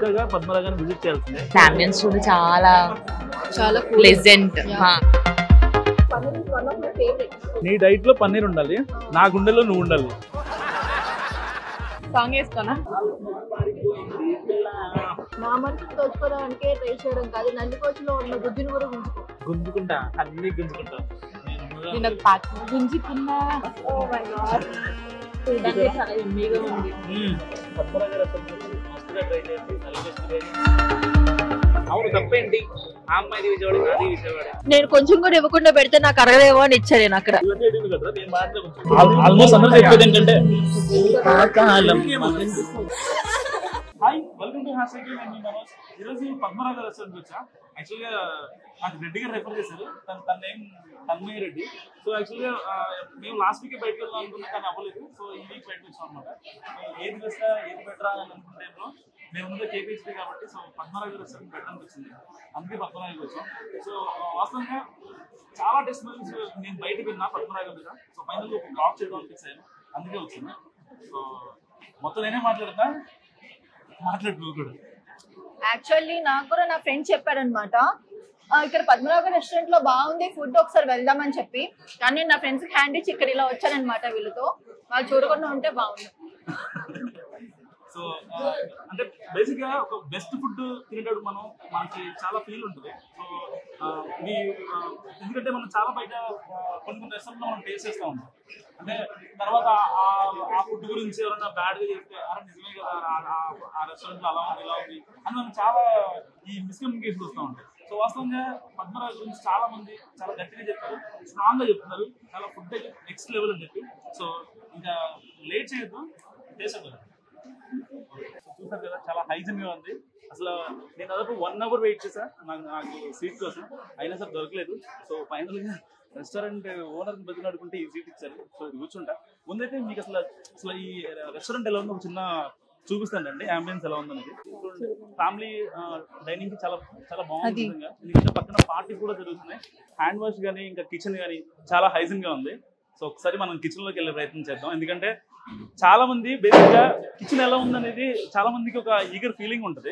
పక్కగా పద్మరాగాన్ని విజిట్ చేయాల్సిందే. అంబియన్స్ కూడా చాలా చాలా ప్లెజెంట్. నీ డైట్ లో పన్నీర్ ఉండాలి, నా గుండెలో నువ్వు ఉండాలి. సాంగ్ వేసుకోనా? నా మనసుకు తోచుకోవడానికి ట్రై చేయడం కాదు, నల్లికోచులో ఉన్న గుజ్జును కూడా గుంజుకుంటా, అన్ని గుంజుకుంటా. నేను ఒక పాట గుంజుకున్నా. ఓ మై గాడ్, చూడడానికి చాలా ఎమ్మీగా ఉంది. అవును, తప్పేంటి? ఆ అమ్మాయిది విజయవాడ, నాది విజయవాడ. నేను కొంచెం కూడా ఇవ్వకుండా పెడితే నాకు అరగదేమో అని ఇచ్చాను నేను అక్కడ. ఆల్మోస్ట్ అందరూ చెప్పేది ఏంటంటే hi, welcome to hash tag నేను మనోజ్. ఈరోజు పద్మరాగ రెస్టారెంట్ వచ్చా. యాక్చువల్గా నాకు రెడ్డి గారు రెఫర్ చేశారు, తన నేమ్ తన్మయ్య రెడ్డి. సో యాక్చువల్గా మేము లాస్ట్ వీక్ బయటకు వెళ్దాం అనుకున్నా, కానీ అవ్వలేదు. సో ఈ వీక్ బయటకు వచ్చాం అనమాట. ఏది బెస్టా ఏది బెటరా అని అనుకుంటే మేము ముందు కేపీహెచ్పీ కాబట్టి సో పద్మరాగ రెస్టారెంట్ పెట్టడానికి వచ్చింది, అందుకే పద్మరాగకి వచ్చాం. సో వాస్తవంగా చాలా టెస్టిమోనియల్స్ నేను బయట విన్నా పద్మరాగ మీద. సో ఫైనల్గా ఒక బ్లాగ్ చేద్దాం అనిపించాను, అందుకే వచ్చింది. సో మొత్తం నేనే మాట్లాడతా, మాట్లాడు కూడా. యాక్చువల్లీ నాకు కూడా నా ఫ్రెండ్ చెప్పారనమాట, ఇక్కడ పద్మనాభ రెస్టారెంట్ లో బాగుంది ఫుడ్, ఒకసారి వెళ్దామని చెప్పి. కానీ నా ఫ్రెండ్స్ కి హ్యాండ్ ఇచ్చి ఇక్కడ ఇలా వచ్చానమాట వీళ్ళతో. వాళ్ళు చూడకుండా ఉంటే బాగుంది. సో అంటే బేసిక్గా ఒక బెస్ట్ ఫుడ్ తినేటప్పుడు మనకి చాలా ఫీల్ ఉంటుంది. సో ఎందుకంటే మనం చాలా బయట కొన్ని రెస్టారెంట్లో మనం టేస్ట్ చేస్తూ ఉంటాం. అంటే తర్వాత ఆ ఫుడ్ గురించి ఎవరైనా బ్యాడ్గా చెప్తే అరే నిజమే కదా ఆ రెస్టారెంట్లో అలా ఉంది ఇలా ఉంది అని మనం చాలా ఈ మిస్కమ్యూనికేషన్ వస్తూ ఉంటాయి. సో వాస్తవంగా పద్మరాజు గురించి చాలా మంది చాలా గట్టిగా చెప్తారు, స్ట్రాంగ్గా చెప్తున్నారు, చాలా ఫుడ్ నెక్స్ట్ లెవెల్ అని చెప్పి. సో ఇంకా లేట్ చేయొద్దు, టేస్ట్ అవుతుంది. చూసారు కదా, చాలా హైజీన్గా ఉంది. అసలు నేను దాదాపు 1 hour వెయిట్ చేశా నాకు సీట్ కోసం, అయినా సరే దొరకలేదు. సో ఫైనల్గా రెస్టారెంట్ ఓనర్ని బతిలాడుకుంటే ఈ సీట్ ఇచ్చారు. సో ఇది కూర్చుంటా. ముందైతే మీకు అసలు ఈ రెస్టారెంట్ ఎలా ఉందో ఒక చిన్న చూపిస్తానండి, అంబియన్స్ ఎలా ఉందనేది. ఫ్యామిలీ డైనింగ్ కి చాలా చాలా బాగుంది. ఎందుకంటే పక్కన పార్టీ కూడా జరుగుతున్నాయి. హ్యాండ్ వాష్ కానీ ఇంకా కిచెన్ కానీ చాలా హైజీన్ గా ఉంది. సో ఒకసారి మనం కిచెన్ లోకి వెళ్ళే ప్రయత్నం చేద్దాం. ఎందుకంటే చాలా మంది బేసిక్ గా కిచెన్ ఎలా ఉందనేది చాలా మందికి ఒక ఈగర్ ఫీలింగ్ ఉంటుంది.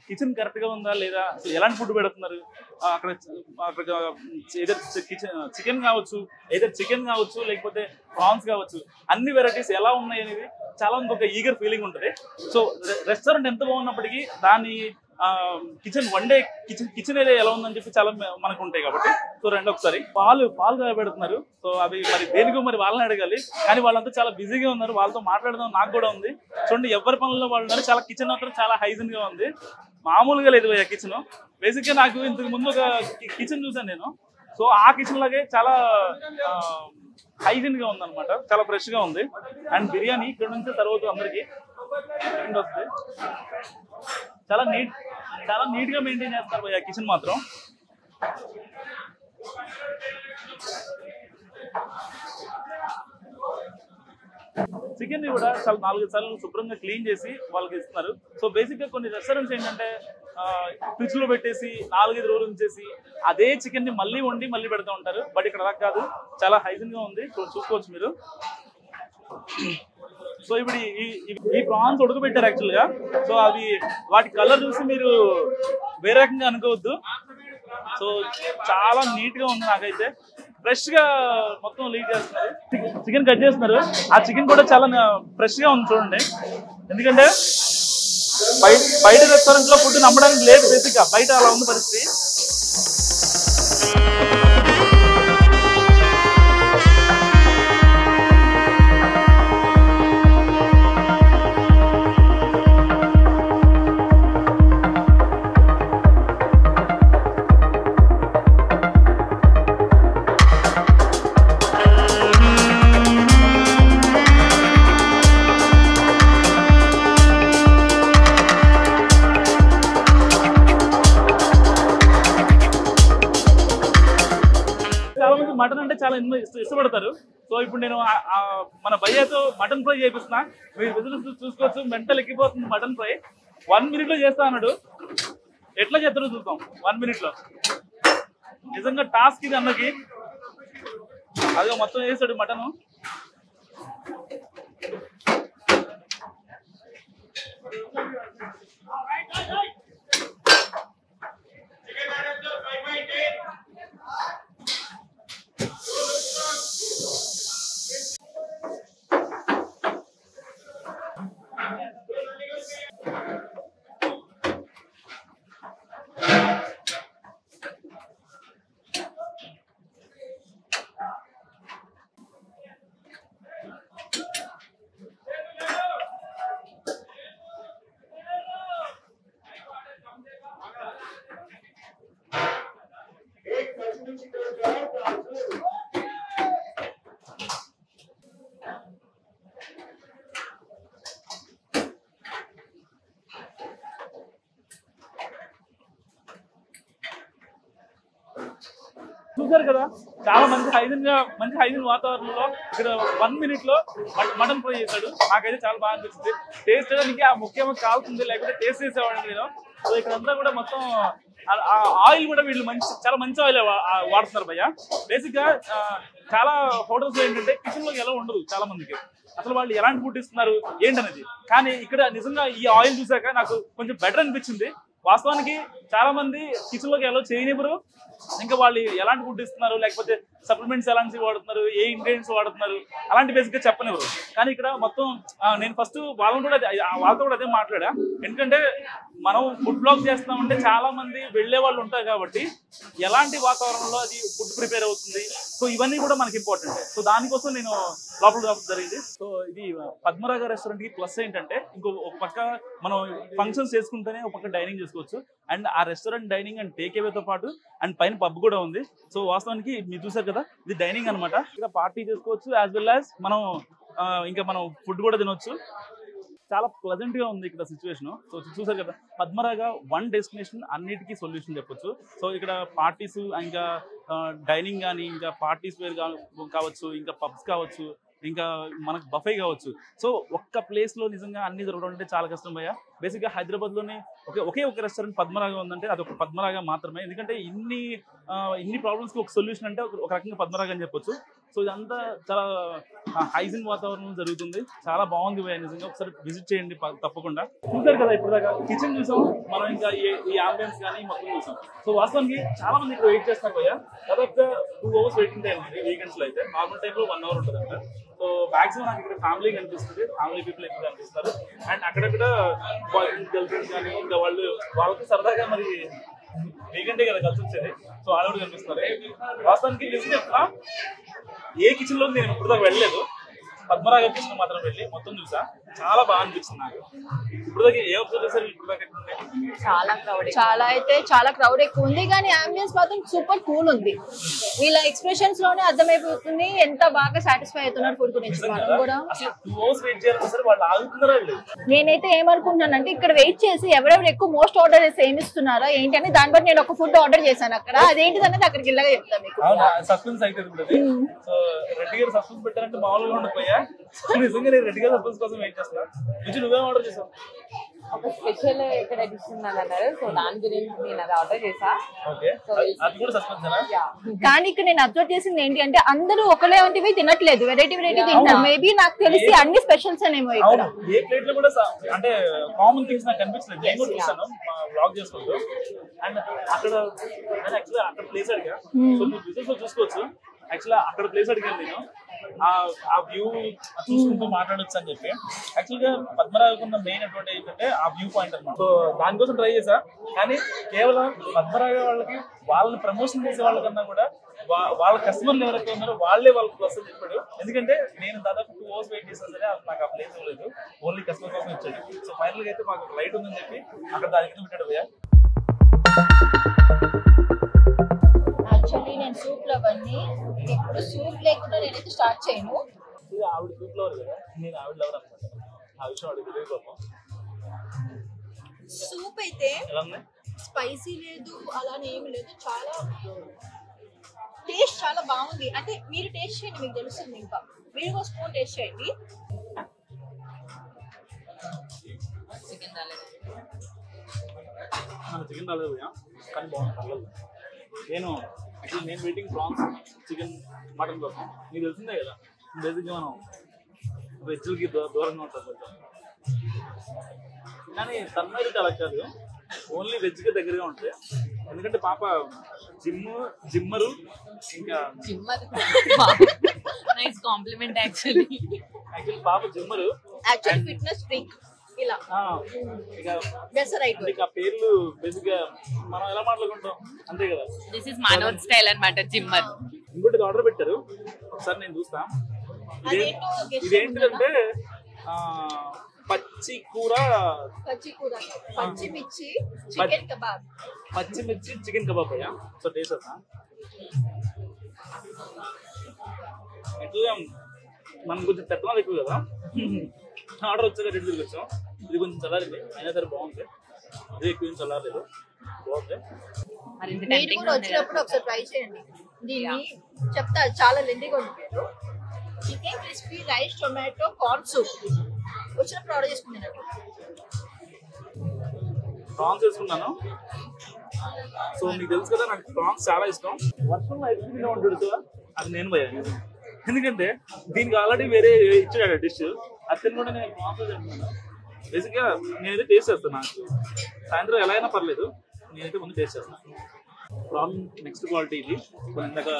కిచెన్ కరెక్ట్ గా ఉందా లేదా, ఎలాంటి ఫుడ్ పెడుతున్నారు అక్కడ చికెన్ కావచ్చు లేకపోతే ప్రాన్స్ కావచ్చు, అన్ని వెరైటీస్ ఎలా ఉన్నాయి అనేది చాలా మందికి ఒక ఈగర్ ఫీలింగ్ ఉంటుంది. సో రెస్టారెంట్ ఎంత బాగున్నప్పటికీ దాని కిచెన్ వన్డే కిచెన్ ఏరియా ఎలా ఉందని చెప్పి చాలా మనకు ఉంటాయి. కాబట్టి సో రెండు ఒకసారి పాలు పెడుతున్నారు. సో అవి మరి దేనికో మరి వాళ్ళని అడగాలి, కానీ వాళ్ళంతా చాలా బిజీగా ఉన్నారు. వాళ్ళతో మాట్లాడదాం నాకు కూడా ఉంది. చూడండి, ఎవరి పనుల్లో వాళ్ళు ఉన్నారు. చాలా కిచెన్ మాత్రం చాలా హైజీన్ గా ఉంది, మామూలుగా లేదు కిచెన్. బేసిక్ గా నాకు ఇంతకు ముందు ఒక కిచెన్ చూసాను నేను. సో ఆ కిచెన్ లాగే చాలా హైజీన్ గా ఉంది అనమాట, చాలా ఫ్రెష్ గా ఉంది. అండ్ బిర్యానీ ఇక్కడ నుంచి తర్వాత అందరికి వస్తుంది. చాలా నీట్ గా మెయింటైన్ చేస్తారు భయ్యా కిచెన్ మాత్రం. చికెన్ ని కూడా చాలా 4 సార్లు శుభ్రంగా క్లీన్ చేసి వాళ్ళకి ఇస్తున్నారు. సో బేసిక్ గా కొన్ని రెస్టారెంట్స్ ఏంటంటే ఫ్రిడ్జ్ లో పెట్టేసి 4-5 రోజులు ఉంచేసి అదే చికెన్ ని మళ్ళీ వండి మళ్ళీ పెడతా ఉంటారు. బట్ ఇక్కడ అలా కాదు, చాలా హైజీన్ గా ఉంది. చూసుకోవచ్చు మీరు. సో ఇప్పుడు ఈ ప్రాన్స్ ఉడకబెట్టారు యాక్చువల్ గా. సో అవి వాటి కలర్ చూసి మీరు వేరే రకంగా అనుకోవద్దు. సో చాలా నీట్ గా ఉంది, నాకైతే ఫ్రెష్ గా మొత్తం లీడ్ చేస్తున్నారు. చికెన్ కట్ చేస్తున్నారు. ఆ చికెన్ కూడా చాలా ఫ్రెష్ గా ఉంది చూడండి. ఎందుకంటే బయట రెస్టారెంట్ లో ఫుడ్ నమ్మడానికి లేదు. బేసిక్ గా బయట అలా ఉంది పరిస్థితి. మటన్ అంటే చాలా ఇష్టపడతారు. సో ఇప్పుడు నేను మన భయ్యతో మటన్ ఫ్రై చేపిస్తున్నా. మీరు విజువల్స్ చూసుకోవచ్చు, మెంటల్ ఎక్కిపోతుంది మటన్ ఫ్రై. 1 minute లో చేస్తా అన్నాడు. ఎట్లా చేస్తారో చూద్దాం 1 minute లో. నిజంగా టాస్క్ ఇది అన్నకి. అదే మొత్తం వేసాడు మటన్. చూసారు కదా, చాలా మంచి హైజీన్ వాతావరణంలో ఇక్కడ 1 minute లో మటన్ ఫ్రై చేశాడు. నాకైతే చాలా బాగా అనిపిస్తుంది. టేస్ట్ చేయడానికి ఆ ముఖ్యంగా కావాల్సింది, లేకపోతే టేస్ట్ చేసేవాడిని నేను. సో ఇక్కడంతా కూడా మొత్తం ఆయిల్ కూడా వీళ్ళు చాలా మంచి ఆయిల్ వాడుతున్నారు భయ్య. బేసిక్ గా చాలా హోటల్స్ లో ఏంటంటే కిచెన్ లోకి ఎలా ఉండదు చాలా మందికి, అసలు వాళ్ళు ఎలాంటి ఫుడ్ ఇస్తున్నారు ఏంటనేది. కానీ ఇక్కడ నిజంగా ఈ ఆయిల్ చూసాక నాకు కొంచెం బెటర్ అనిపించింది. వాస్తవానికి చాలా మంది కిచెన్ లోకి ఎలా చేయనివ్వరు, ఇంకా వాళ్ళు ఎలాంటి ఫుడ్ ఇస్తున్నారు, లేకపోతే సప్లిమెంట్స్ ఎలాంటివి వాడుతున్నారు, ఏ ఇంగ్రీడియంట్స్ వాడుతున్నారు అలాంటి బేసిక్ గా చెప్పనివ్వరు. కానీ ఇక్కడ మొత్తం నేను ఫస్ట్ వాళ్ళతో కూడా అదే మాట్లాడా. ఎందుకంటే మనం ఫుడ్ బ్లాగ్ చేస్తామంటే చాలా మంది వెళ్లే వాళ్ళు ఉంటారు కాబట్టి ఎలాంటి వాతావరణంలో అది ఫుడ్ ప్రిపేర్ అవుతుంది, సో ఇవన్నీ కూడా మనకి ఇంపార్టెంట్. సో దానికోసం నేను లోపల జరిగింది. సో ఇది పద్మరాగ రెస్టారెంట్ కి ప్లస్ ఏంటంటే ఒక పక్క మనం ఫంక్షన్స్ చేసుకుంటేనే ఒక పక్క డైనింగ్ చేసుకోవచ్చు. అండ్ ఆ రెస్టారెంట్ డైనింగ్ అండ్ టేక్ అవేతో పాటు అండ్ పైన పబ్ కూడా ఉంది. సో వాస్తవానికి మీరు చూసారు కదా, ఇది డైనింగ్ అనమాట. ఇక్కడ పార్టీ చేసుకోవచ్చు యాజ్ వెల్ యాజ్ మనం ఫుడ్ కూడా తినొచ్చు. చాలా ప్లెజెంట్ గా ఉంది ఇక్కడ సిచ్యువేషన్. సో చూసారు కదా, పద్మరాగ వన్ డెస్టినేషన్ అన్నిటికీ సొల్యూషన్ చెప్పొచ్చు. సో ఇక్కడ పార్టీస్, ఇంకా డైనింగ్ కానీ, ఇంకా పార్టీస్ వేర్ కావచ్చు, ఇంకా పబ్స్ కావచ్చు, ఇంకా మనకు బఫే కావచ్చు. సో ఒక్క ప్లేస్ లో నిజంగా అన్ని దొరకడం అంటే చాలా కష్టం భయ్య. బేసిక్ గా హైదరాబాద్ లోనే ఒకే ఒక రెస్టారెంట్ పద్మరాగ ఉందంటే అది ఒక పద్మరాగ మాత్రమే. ఎందుకంటే ఇన్ని ప్రాబ్లమ్స్ కి ఒక సొల్యూషన్ అంటే ఒక రకంగా పద్మరాగ అని చెప్పొచ్చు. సో ఇదంతా చాలా హైజీన్ వాతావరణం జరుగుతుంది. చాలా బాగుంది భయ్య, నిజంగా ఒకసారి విజిట్ చేయండి తప్పకుండా. చూసారు కదా, ఇప్పుడు దాకా కిచెన్ చూసాం మనం, ఇంకా ఈ అంబియన్స్ కానీ మొత్తం చూసాం. సో వాస్తవానికి చాలా మంది ఇక్కడ వెయిట్ చేస్తారు భయ్య. దాదాపుగా 2 hours వెయిటింగ్ టైం ఉంది వీకెండ్స్ లో. అయితే నార్మల్ టైంలో 1 hour ఉంటుంది అంట. సో మాక్సిమం నాకు ఇక్కడ ఫ్యామిలీ కనిపిస్తుంది, ఫ్యామిలీ పీపుల్ ఎక్కువ కనిపిస్తారు. అండ్ అక్కడక్కడ బాయ్ గర్ల్ ఫ్రెండ్స్ కానీ, ఇంకా వాళ్ళకి సరదాగా మరి వీకెండే కదా కలిసి వచ్చేది, సో వాళ్ళు కూడా కనిపిస్తారు. వాస్తవానికి ఏ కిచెన్ లో నేను ఇప్పుడు దాకా వెళ్ళలేదు, పద్మరాగ కిచెన్ మాత్రం వెళ్ళి మొత్తం చూసా. చాలా బాగా అనిపిస్తుంది నాకు. ఇప్పుడు దాకా ఏ అబ్జర్వ్ చేశారు? ఇప్పుడు దాకా చాలా క్రౌడ్ ఎక్కువ ఉంది, కానీ అంబియన్స్ మాత్రం సూపర్ కూల్ ఉంది. వీళ్ళ ఎక్స్ప్రెషన్స్ లోనే అర్థమైపోతుంది ఎంత బాగా సాటిస్ఫై అవుతున్నారు ఫుడ్ గురించి. కూడా నేనైతే ఏమనుకుంటున్నానంటే ఇక్కడ వెయిట్ చేసి ఎవరెవరు ఎక్కువ మోస్ట్ ఆర్డర్ చేసి ఏమి ఇస్తున్నారా ఏంటి అని దాన్ని బట్టి నేను ఒక ఫుడ్ ఆర్డర్ చేశాను అక్కడ. అదేంటిది అనేది అక్కడికి వెళ్ళగా చెప్తాను మీకు. సస్పెన్స్ అయితే రెడ్డి గారు సస్పెన్స్ పెట్టారంటే మామూలుగా ఉండకపోయా. నిజంగా నేను రెడ్డి గారు సస్పెన్స్ కోసం వెయిట్ చేస్తున్నా. నువ్వేం ఆర్డర్ చేసావు? ఒక స్పెషల్ ఇక్కడ డిష్ అన్నారు, సో దాని గురించి నేను అది ఆర్డర్ చేసా. కానీ ఇక్కడ నేను అబ్జర్వ్ చేసింది ఏంటి అంటే అందరూ ఒకలాంటివి తినట్లేదు, వెరైటీ తింటారు. మేబీ నాకు తెలిసి అన్ని స్పెషల్స్ అనేమో ఇక్కడ. ఏ ప్లేట్ లో కూడా అంటే కామన్ థింగ్స్ నాకు కనిపిస్తుంది. నేను కూడా చూసాను బ్లాగ్ చేసుకుంటూ. అండ్ అక్కడ ప్లేస్ అడిగా, సో మీరు బిజినెస్ లో చూసుకోవచ్చు. యాక్చువల్గా అక్కడ ప్లేస్ అడిగాను నేను, ఆ వ్యూ చూసుకుంటూ మాట్లాడొచ్చు అని చెప్పి. యాక్చువల్గా పద్మరాగకున్న మెయిన్ అడ్వాంటేజ్ ఏంటంటే ఆ వ్యూ పాయింట్ అనమాట. సో దానికోసం ట్రై చేశా. కానీ కేవలం పద్మరాగ వాళ్ళని ప్రమోషన్ చేసే వాళ్ళకన్నా కూడా వాళ్ళ కస్టమర్లు ఎవరైతే ఉన్నారో వాళ్ళే వాళ్ళకి వస్తుంది చెప్పాడు. ఎందుకంటే నేను దాదాపు 2 hours వెయిట్ చేసినా సరే నాకు ఆ ప్లేస్ ఇవ్వలేదు, ఓన్లీ కస్టమర్ కోసం ఇచ్చాడు. సో ఫైనల్ గా అయితే మాకు లైట్ ఉందని చెప్పి అక్కడ దానికి పెట్టాడు భయ్యా. యాక్చువల్లీ నేను సూప్ లవర్ని, ఎప్పుడు సూప్ లేకుండా నేనైతే స్టార్ట్ చేయను. ఆవిడ సూప్ లవర్ కదా, నేను ఆవిడ లవర్ అనమాట. ఆ విషయం ఆవిడ తెలియదు. సూప్ అయితే స్పైసీ లేదు, అలానే ఏమి లేదు, చాలా టేస్ట్ చాలా బాగుంది. అంటే మీరు టేస్ట్ చేయండి, మీకు తెలుస్తుంది. ఇంకా మీరు ఒక స్పూన్ టేస్ట్ చేయండి. చికెన్ రాలేదు కానీ బాగుంది, పర్లేదు. నేను వెయిటింగ్ ప్రాన్స్, చికెన్, మటన్ కోసం. నీకు తెలిసిందే కదా, బేసిక్గా మనం వెజ్కి దూరంగా ఉంటాం కొంచెం. కానీ తన్మేరిట అలా కాదు, ఓన్లీ వెజ్కి దగ్గరగా ఉంటాయి. ఎందుకంటే పాప జిమ్మరు, ఇంకా నైస్ కాంప్లిమెంట్. యాక్చువల్లీ పాప జిమ్మరు, యాక్చువల్లీ ఫిట్నెస్ ఫ్రీక్. ఇలా ఇక పేర్లు బేసిక్ గా మనం ఎలా మాట్లాడుకుంటాం అంతే కదా. దిస్ ఇస్ మనోజ్ స్టైల్ అన్నమాట, జిమ్మర్. ఇంకోటి ఆర్డర్ పెట్టారు, ఒకసారి నేను చూస్తా. ఇదేంటంటే పచ్చిమిర్చి చికెన్ కబాబ్ అయ్యా. సో టేస్ట్ వస్తా. యాక్చువల్గా మనం కొంచెం పెత్తనాలు ఎక్కువ కదా, ఆర్డర్ వచ్చాక రెడీ వచ్చాం. ఇది కొంచెం చల్లారింది, అయినా సరే బాగుంది. ఇది ఎక్కువ చల్లారలేదు, బాగుంది. వచ్చినప్పుడు ఒకసారి ట్రై చేయండి. దీన్ని చెప్తా, చాలా లెండిగా ఉంది పేరు. Chicken crispy rice tomato corn soup. వచ్చినప్పుడు ఆర్డర్ చేసుకున్నాను. ప్రాన్స్ వేసుకున్నాను. సో మీకు తెలుసు కదా నాకు ప్రాన్స్ చాలా ఇష్టం. వర్షంలో ఐస్ క్రీమ్ ఉంటుంది కదా, అది నేను పోయాను. ఎందుకంటే దీనికి ఆల్రెడీ వేరే ఇచ్చాడు డిష్, అది తినకుండా నేను ప్రాన్స్ తింటున్నాను. బేసిక్గా నేనైతే టేస్ట్ చేస్తాను. నాకు సాయంత్రం ఎలా అయినా పర్లేదు, నేనైతే ముందు టేస్ట్ చేస్తాను. ప్రాన్ నెక్స్ట్ క్వాలిటీ ఇది. ఇందాక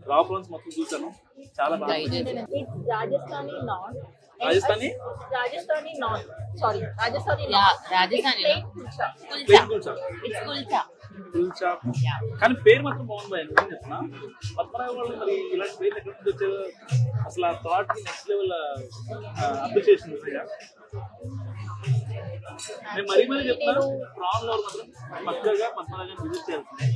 రా ప్రాన్స్ మొత్తం చూసాను, చాలా బాగా. రాజస్థానీ నాన్ రాజస్థానీ కుల్చా. కానీ పేరు మాత్రం బాగుంది. ఎందుకని చెప్తున్నా, పద్మనాభ వాళ్ళు మరి ఇలాంటి పేర్లు ఎక్కడ నుంచి వచ్చారు? అసలు ఆ థాట్ కి నెక్స్ట్ లెవెల్ అప్రిషియేషన్. నేను మరీ మరీ చెప్తున్నా, ప్రాన్ లో మాత్రం పక్కగా పద్మనాభ విజిట్ చేయాల్సింది.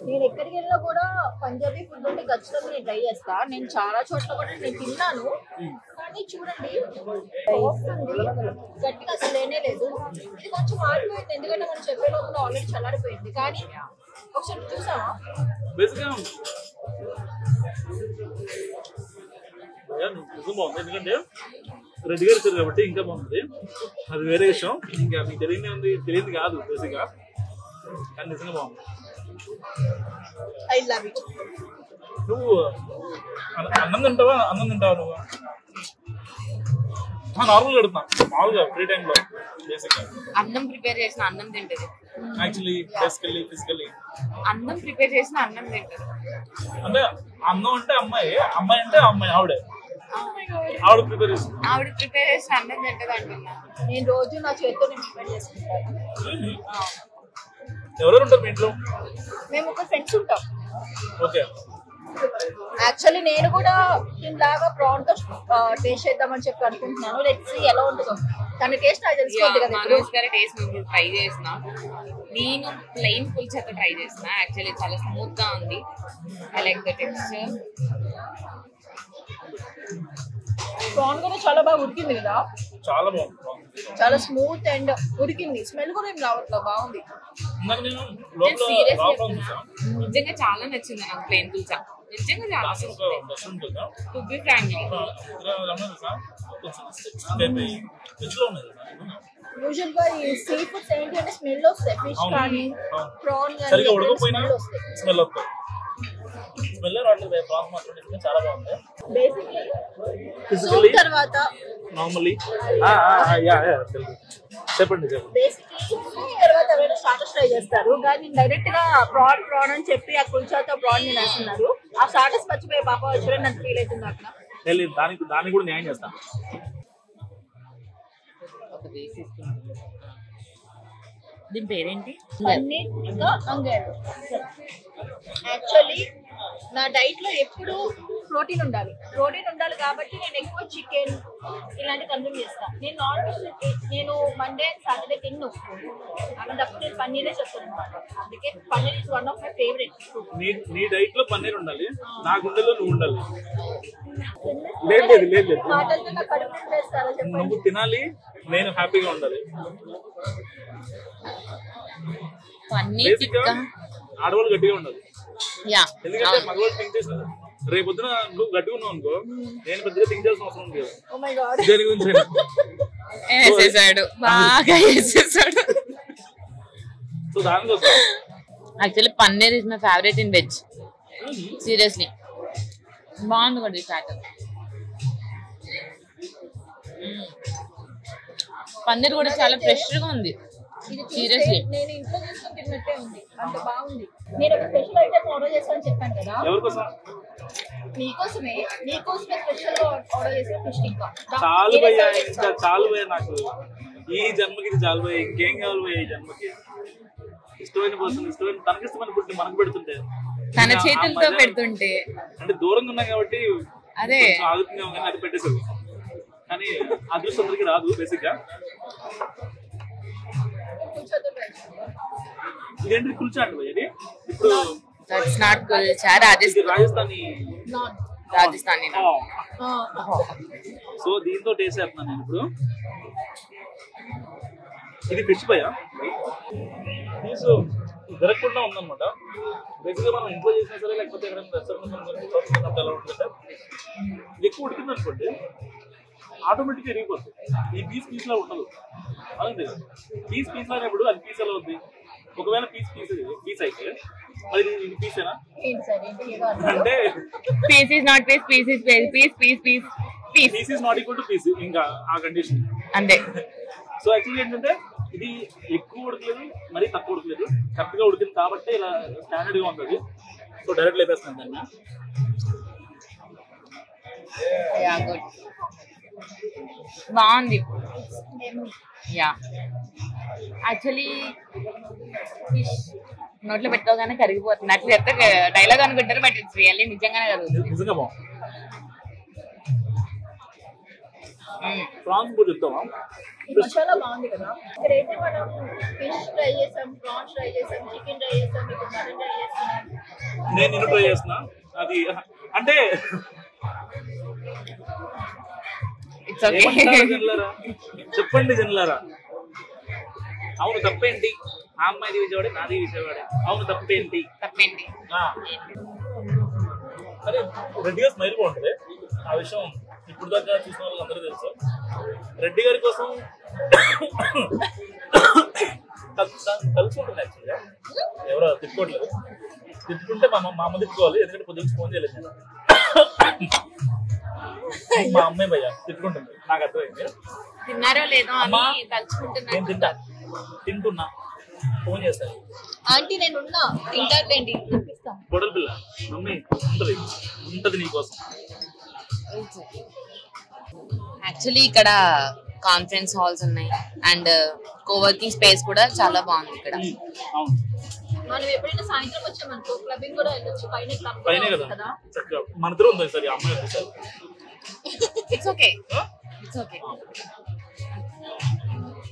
నేను ఎక్కడికి వెళ్ళినా కూడా పంజాబీ ఫుడ్ ఉంటే ఖచ్చితంగా నేను ట్రై చేస్తా. నేను చాలా చోట్ల కూడా నేను తిన్నాను, కానీ చూడండి గట్టిగా అసలు లేనే లేదు. ఇది కొంచెం మారిపోయింది, ఎందుకంటే మనం చెప్పే లోపల ఆల్రెడీ చల్లారిపోయింది. కానీ ఒకసారి చూసావా? బేసిక్గా నిజం బాగుంది, ఎందుకంటే రెడ్డిగా ఇచ్చారు కాబట్టి ఇంకా బాగుంది. అది వేరే విషయం, ఇంకా మీకు తెలియదు కాదు బేసిక్గా, కానీ నిజంగా బాగుంది. I love it. నువ్వు అన్నం తింటావా నువ్వు? నార్మల్గా అడుగుతున్నా, మామూలుగా ఫ్రీ టైంలో బేసిక్గా అన్నం ప్రిపేర్ చేసిన అన్నం తింటది. యాక్చువల్లీ ఫిజికల్లీ అన్నం ప్రిపేర్ చేసిన అన్నం తింటది. అంటే అన్నం అంటే అమ్మాయి, అమ్మాయి అంటే అమ్మాయి, ఆవిడ ప్రిపేర్ చేస్తుంది. ఆవిడ ప్రిపేర్ చేసిన అన్నం తింటది అంటున్నా. నేను రోజు నా చేతితో నేను ప్రిపేర్ చేసుకుంటాను. ఎవరెవరు ఉంటారు మీ ఇంట్లో? మేము ఒక ఫ్రెండ్స్ ఉంటాం. ఓకే. యాక్చువల్లీ నేను కూడా దీనిలాగా ప్రాన్ తో టేస్ట్ చేద్దామని చెప్పి అనుకుంటున్నాను. లెట్స్ సీ ఎలా ఉంటుందో. తన టేస్ట్ నాకు తెలుసుకోండి కదా. మనోజ్ గారి టేస్ట్ నేను ట్రై చేసిన. నేను ప్లెయిన్ పుల్చాతో ట్రై చేసిన. యాక్చువల్లీ చాలా స్మూత్ గా ఉంది. I like the texture. Prawn కూడా చాలా బాగా ఉడికింది కదా, చాలా బాగుంది. చాలా స్మూత్ అండ్ ఉడికింది. స్మెల్ కూడా ఏం రావట్లేదు, బాగుంది. నిజంగా చాలా నచ్చింది నాకు ప్లెయిన్ పుల్చా. నిజంగా చాలా టు బి ఫ్రాంక్లీ. యూజువల్ గా ఈ సీ ఫుడ్స్ ఏంటి అంటే స్మెల్ వస్తాయి. ఫిష్ కానీ ప్రాన్ కానీ స్మెల్ వస్తాయి. చాలా బాగుంది. బేసిక్లీ సూప్ తర్వాత నార్మల్లీ చెప్పండి. బేసిక్లీ సూప్ తర్వాత ఎవరైనా స్టార్టర్స్ ట్రై చేస్తారు, కానీ డైరెక్ట్ గా ప్రాన్ అని చెప్పి ఆ కుల్చాతో ప్రాన్ ని వేస్తున్నారు. ఆ స్టార్టర్స్ మర్చిపోయి పాప వచ్చారని నాకు ఫీల్ అవుతుంది అక్కడ. దానికి కూడా న్యాయం చేస్తాను. దీని పేరేంటి? పన్నీర్ టిక్కా అంగేరు. యాక్చువల్లీ నా డైట్ లో ఎప్పుడు ప్రోటీన్ ఉండాలి కాబట్టి నేను ఎక్కువ చికెన్ ఇలాంటి కన్జ్యూమ్ చేస్తాను. నేను నాన్ వెజ్ నేను మండే సాటర్డే తిన్ను, అలాంటప్పుడు నేను పన్నీరే చెప్తాను అనమాట. అందుకే paneer is one of my favourite. నీ డైట్ లో పన్నీర్ ఉండాలి, నా గుండెలో నువ్వు ఉండాలి. లేదు మాటలతో నా కడుపు చేస్తారా చెప్పండి. నువ్వు తినాలి, నేను హ్యాపీగా ఉండాలి. పన్నీర్ టిక్కా ఆడవాళ్ళు గట్టిగా ఉండాలి. ఎందుకంటే మగవాళ్ళు థింక్ చేసిన రేపు పొద్దున నువ్వు గట్టిగా ఉన్నావు అనుకో, నేను పెద్దగా థింక్ చేయాల్సిన అవసరం ఉంది. ఓ మై గాడ్, దేని గురించి బాగా వేసేసాడు. సో దానికోసం actually paneer is my favourite in veg. Seriously బాగుంది కూడా ఈ స్టార్టర్. పన్నీర్ కూడా చాలా ఫ్రెష్ గా ఉంది. సీరియస్లీ నేను ఇంట్లో చేసుకుని తిన్నట్టే ఉంది, అంత బాగుంది. నేను ఒక స్పెషల్ ఐటమ్ ఆర్డర్ చేస్తాను చెప్పాను కదా, నీకోసమే స్పెషల్ గా ఆర్డర్ చేసిన ఫిష్ టిక్కా. చాలు భయ్యా, ఇంకా చాలు భయ్యా, నాకు ఈ జన్మకి ఇది చాలు భయ్యా, ఇంకేం కావాలి భయ్యా ఈ జన్మకి. ఇష్టమైన పర్సన్ తనకి ఇష్టమైన ఫుడ్ మనకు పెడుతుంటే, తన చేతులతో పెడుతుంటే, అంటే దూరంగా ఉన్నాం కాబట్టి అదే ఆగుతున్నాం కానీ అది పెట్టేసారు. కానీ అదృష్టం అందరికి రాదు. బేసిక్ గా ఇదేంటి కుల్చా అంటే భయ్యా, ఇప్పుడు that's not kulcha, Rajasthani. So దీంతో టేస్ట్ చేస్తున్నాను నేను ఇప్పుడు. ఇది ఫిష్ భయ్యా, జరగకుండా ఉందన్నమాట. బేసిక్గా మనం ఇంట్లో చేసినా సరే లేకపోతే ఎక్కడైనా రెస్టారెంట్ ఎలా ఉంటుందంటే ఎక్కువ ఉడికింది అనుకోండి ఆటోమేటిక్గా ఎరిగిపోతుంది. ఈ పీస్ లా ఉండదు. అవునండి, పీస్ అనేప్పుడు అది పీస్ ఎలా ఉంది? ఒకవేళ పీస్ అయితే మరి ఇది పీసేనా అంటే piece is not piece, piece is piece piece is not equal to piece, ఇంకా ఆ కండిషన్ అంతే. సో యాక్చువల్లీ ఏంటంటే ఇది ఎక్కువ ఉడకలేదు మరి తక్కువ ఉడకలేదు, కరెక్ట్ గా ఉడికింది కాబట్టి ఇలా స్టాండర్డ్ గా ఉంటుంది. సో డైరెక్ట్ లేపేస్తాను దాన్ని. బాగుంది. యా యాక్చువల్లీ ఫిష్ నోట్లో పెట్టుకోగానే కరిగిపోతుంది. అట్లా చెప్తే డైలాగ్ అనుకుంటారు, బట్ ఇట్స్ రియల్లీ నిజంగానే కరుగుతుంది. నిజంగా బాగుంది. ప్రాన్స్ కూడా చెప్తామా? మసాలా బాగుంది కదా. ఇక్కడైతే మనం ఫిష్ ట్రై చేసాం, ప్రాన్స్ ట్రై చేసాం, చికెన్ ట్రై చేసాం, ఇప్పుడు మటన్ ట్రై చేస్తున్నాం. నేను ట్రై చేస్తున్నా. అది అంటే చెప్పండి జనలారా, అవును తప్పేంటి? ఆ అమ్మాయిది విజయవాడే, నాది విజయవాడే, అవును తప్పేంటి? అరే రెడ్డిగా స్మైల్ బాగుంటుంది. ఆ విషయం ఇప్పుడు దాకా చూసిన వాళ్ళకి అందరూ తెలుసు. రెడ్డి గారి కోసం కలిసి ఉంటుంది. యాక్చువల్గా ఎవరో తిప్పుకోవట్లేదు. తిప్పుకుంటే మా అమ్మ తిప్పుకోవాలి, ఎందుకంటే పొద్దున్న ఫోన్ చేయలేదు నేను. మా అమ్మాయి భయ్యా తిట్టుకుంటుంది, నాకు అర్థమైంది. తిన్నారో లేదో అని నేను తింటున్నా, ఫోన్ చేస్తాను. ఆంటీ నేను ఉన్నా, తింటారులేండి, చూపిస్తాను. పొడల పిల్ల మమ్మీ ఉంటది నీకోసం. యాక్చువల్లీ ఇక్కడ కాన్ఫరెన్స్ హాల్స్ ఉన్నాయి అండ్ కోవర్కింగ్ స్పేస్ కూడా చాలా బాగుంది ఇక్కడ. అవును, మనం ఎప్పుడైనా సాయంత్రం వచ్చామనుకో క్లబ్బింగ్ కూడా వెళ్ళొచ్చు. పైన కదా చక్కగా మన దగ్గర ఉంది సార్. అమ్మాయి వచ్చేసారు. It's okay, it's okay.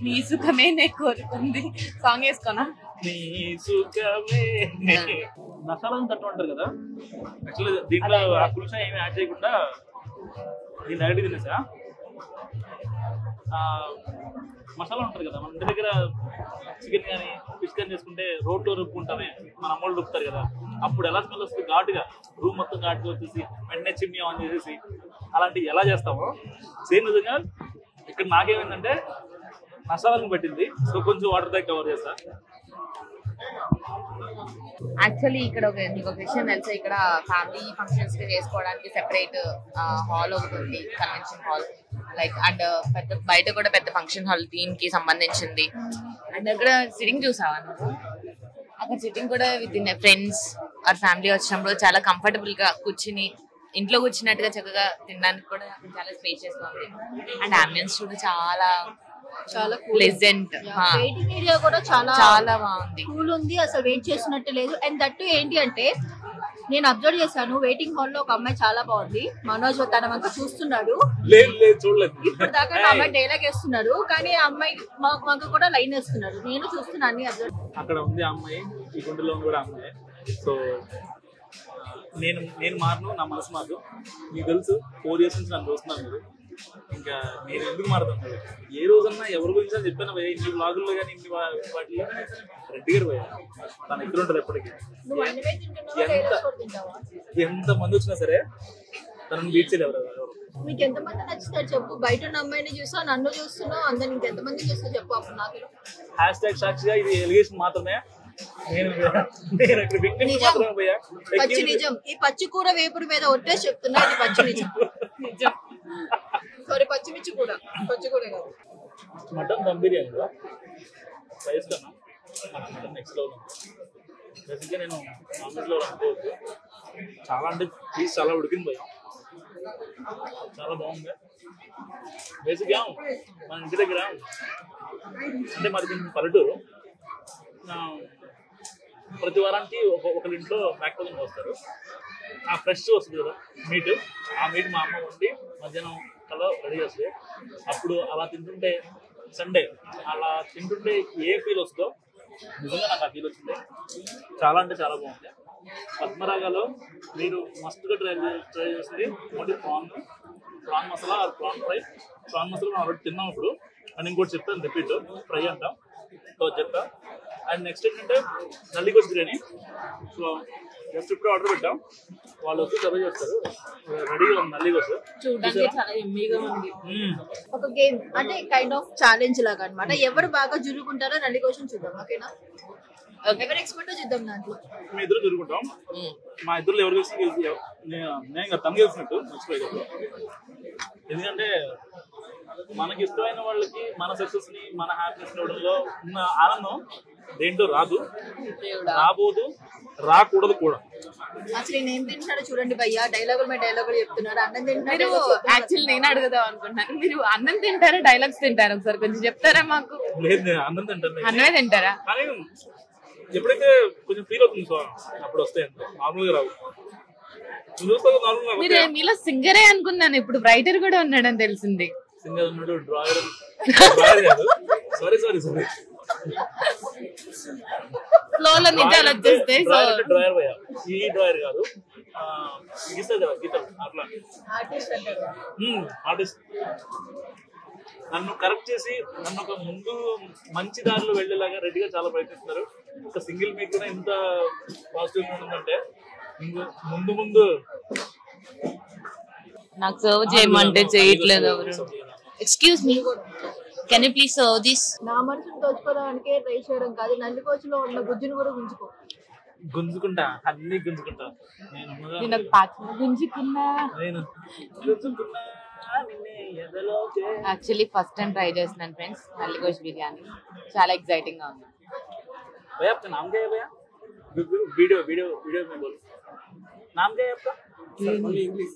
నీ సుఖమే నే కోరుకుంది సాంగ్ వేసుకోనా? నీ సుఖమే మసాలాను తట్టు అంటారు కదా. యాక్చువల్లీ దీంట్లో ఆ పులుసు ఏమి యాడ్ చేయకుండా దీన్ని డైరెక్ట్ తినేసా. మసాలా ఉంటుంది కదా, మన ఇంటి దగ్గర చికెన్ కానీ ఫిష్ కానీ చేసుకుంటే రోడ్లో రుబ్బుకుంటామే, మన అమ్మోళ్ళు రుబ్బుతారు కదా. అప్పుడు ఎలా స్మెల్ వస్తుంది? ఘాటుగా రూమ్ మొత్తం ఘాటుగా వచ్చేసి వెంటనే చిమ్నీ ఆన్ చేసేసి అలాంటివి ఎలా చేస్తామో సేమ్ విధంగా ఇక్కడ నాకేమైందంటే మసాలాను పట్టింది. సో కొంచెం వాటర్ తో కవర్ చేస్తా. యాక్చువల్లీ ఇక్కడ మీకు ఒక విషయం తెలుసా, ఇక్కడ ఫ్యామిలీ ఫంక్షన్స్ చేసుకోవడానికి సెపరేట్ హాల్ ఒకటి ఉంది, కన్వెన్షన్ హాల్ లైక్. అండ్ పెద్ద బయట కూడా పెద్ద ఫంక్షన్ హాల్ దీనికి సంబంధించింది. అండ్ అక్కడ సిట్టింగ్ చూసావా నువ్వు? అక్కడ సిట్టింగ్ కూడా with in friends or family వచ్చినప్పుడు చాలా కంఫర్టబుల్ గా కూర్చుని ఇంట్లో కూర్చున్నట్టుగా చక్కగా తినడానికి కూడా చాలా స్పేషియస్ గా ఉంది. అండ్ అంబియన్స్ కూడా చాలా ప్లెజెంట్. వెయిటింగ్ ఏరియా కూడా చాలా బాగుంది, కూల్ ఉంది, అసలు వెయిట్ చేసినట్టు లేదు. అండ్ దట్టు ఏంటి అంటే నేను అబ్జర్వ్ చేశాను, వెయిటింగ్ హాల్ లో ఒక అమ్మాయి చాలా బాగుంది. మనోజ్ తన వంక చూస్తున్నాడు, ఇప్పుడు దాకా ఆ అమ్మాయి డైలాగ్ వేస్తున్నాడు, కానీ ఆ అమ్మాయి వంక కూడా లైన్ వేస్తున్నాడు. నేను చూస్తున్నాను అబ్జర్వ్. అక్కడ ఉంది ఆ అమ్మాయి, ఈ గుండెలో కూడా అమ్మాయి. సో నేను మారను, నా మనసు మారు. మీకు తెలుసు 4 years నుంచి నన్ను చూస్తున్నాను మీరు. ఇంకా నేను ఎందుకు మారుతాను? ఏ రోజన్నా ఎవరి గురించి అని చెప్పాను భయ్య, ఇన్ని బ్లాగుల్లో కానీ ఇన్ని వాటిలో రెడ్డి గారు భయ్య తన ఎక్కడ ఉంటుంది ఎప్పటికీ. ఎంత మంది వచ్చినా సరే తనని బీట్ చేయలేరు ఎవరు. మీకు ఎంతమంది నచ్చుతారు చెప్పు? బయట ఉన్న అమ్మాయిని చూసా, నన్ను చూస్తున్నావు, అందరు ఇంకెంతమంది చూస్తా చెప్పు. అప్పుడు నాకు #, సాక్షిగా ఇది ఎలిగేషన్ మాత్రమే. పచ్చి నిజం. ఈ పచ్చి కూర వేపుడు మీద ఒట్టే చెప్తున్నా, ఇది పచ్చి నిజం. సారీ, పచ్చిమిర్చి కూడా, పచ్చి కూర కాదు. మటన్ దమ్ బిర్యానీలో రైస్ కన్నా మటన్ నెక్స్ట్ లెవెల్ ఉంది. బేసిక్గా నేను నాన్ వెజ్లో అనుకోవచ్చు. చాలా అంటే పీస్ చాలా ఉడికింది భయ్య, చాలా బాగుంది. బేసిక్గా మన ఇంటి దగ్గర అంటే మరి కొంచెం పల్లెటూరు, ప్రతి వారానికి ఒకరి ఇంట్లో బ్యాక్పాజింగ్ వస్తారు. ఆ ఫ్రెష్ వస్తుంది కదా మీట్, ఆ మీట్ మా అమ్మ వండి మధ్యాహ్నం కల్లా రెడీ చేస్తుంది. అప్పుడు అలా తింటుంటే సండే అలా తింటుంటే ఏ ఫీల్ వస్తుందో నిజంగా నాకు ఆ ఫీల్ వచ్చింది. చాలా అంటే చాలా బాగుంది. పద్మరాగాలో మీరు మస్తుగా ట్రై చేస్తుంది ఒకటి prawn masala, prawn fry. Prawn masala మనం ఒకటి తిన్నాం ఇప్పుడు, అని ఇంకోటి చెప్తాను రిపీట్ ఫ్రై అంటాం. సో చెప్తా అండ్ నెక్స్ట్ ఏంటంటే నల్లిగోస్ బిర్యానీ. సో జస్ట్ ఇప్పుడు ఆర్డర్ పెట్టాం, వాళ్ళు వచ్చి సర్వ్ చేస్తారు. రెడీగా ఉంది నల్లిగోస్. చూడడానికి చాలా ఎమ్మీగా ఉంది. ఒక గేమ్ అంటే కైండ్ ఆఫ్ ఛాలెంజ్ లాగా అన్నమాట. ఎవరు బాగా జురుకుంటారో నల్లి కోసం చూద్దాం, ఓకేనా? ఎవరు ఎక్స్పర్ట్ చూద్దాం దాంట్లో. మేము ఇద్దరు జరుగుతాం. మా ఇద్దరు ఎవరు కలిసి నేను తను గెలిచినట్టు మర్చిపోయాను. ఎందుకంటే మనకి ఇష్టమైన వాళ్ళకి మన సక్సెస్ ని మన హ్యాపీనెస్ ఇవ్వడంలో ఉన్న ఆనందం దేంట్లో రాదు, రాబోదు, రాకూడదు కూడా. అసలు నేను ఏం తింటున్నాడో చూడండి భయ్యా, డైలాగులు మీద డైలాగులు చెప్తున్నారు. అన్నం తింటున్నారు. యాక్చువల్లీ నేను అడుగుదాం అనుకుంటున్నాను, మీరు అన్నం తింటారా డైలాగ్స్ తింటారా? ఒకసారి కొంచెం చెప్తారా మాకు? లేదు, నేను అన్నం తింటాను. అన్నమే తింటారా? కానీ ఎప్పుడైతే కొంచెం ఫీల్ అవుతుంది సో అప్పుడు వస్తాయి, అంత నార్మల్ గా రావు. మీరు మీలో సింగరే అనుకున్నాను, ఇప్పుడు రైటర్ కూడా ఉన్నాడని తెలిసింది. సింగర్ ఉన్నాడు, డ్రాయర్ కాదు, సారీ ఫ్లోలో నిజాలు వచ్చేస్తే డ్రాయర్ భయ్యా, ఈ డ్రాయర్ కాదు, గీతలు అట్లా ఆర్టిస్ట్. నన్ను కరెక్ట్ చేసి నన్ను ఒక ముందు మంచి దారిలో వెళ్ళేలాగా రెడీగా చాలా ప్రయత్నిస్తున్నారు. ఒక సింగిల్ మీకు కూడా ఇంత పాజిటివ్ ఉంటుందంటే ముందు నాకు సర్వ్ చేయమంటే చేయట్లేదు ఎవరు. Excuse me, can you please serve this? నా మనసును దోచుకోవడానికి ట్రై చేయడం కాదు, నల్లికోచులో ఉన్న గుజ్జును కూడా గుంజుకుంటా, అన్ని గుంజుకుంటా. యాక్చువల్లీ ఫస్ట్ టైం ట్రై చేస్తున్నాను ఫ్రెండ్స్ నల్లిగోష్ బిర్యానీ, చాలా ఎక్సైటింగ్ గా ఉంది. भैया आपका नाम क्या है भैया? वीडियो वीडियो वीडियो में बोलो, नाम क्या है आपका? English.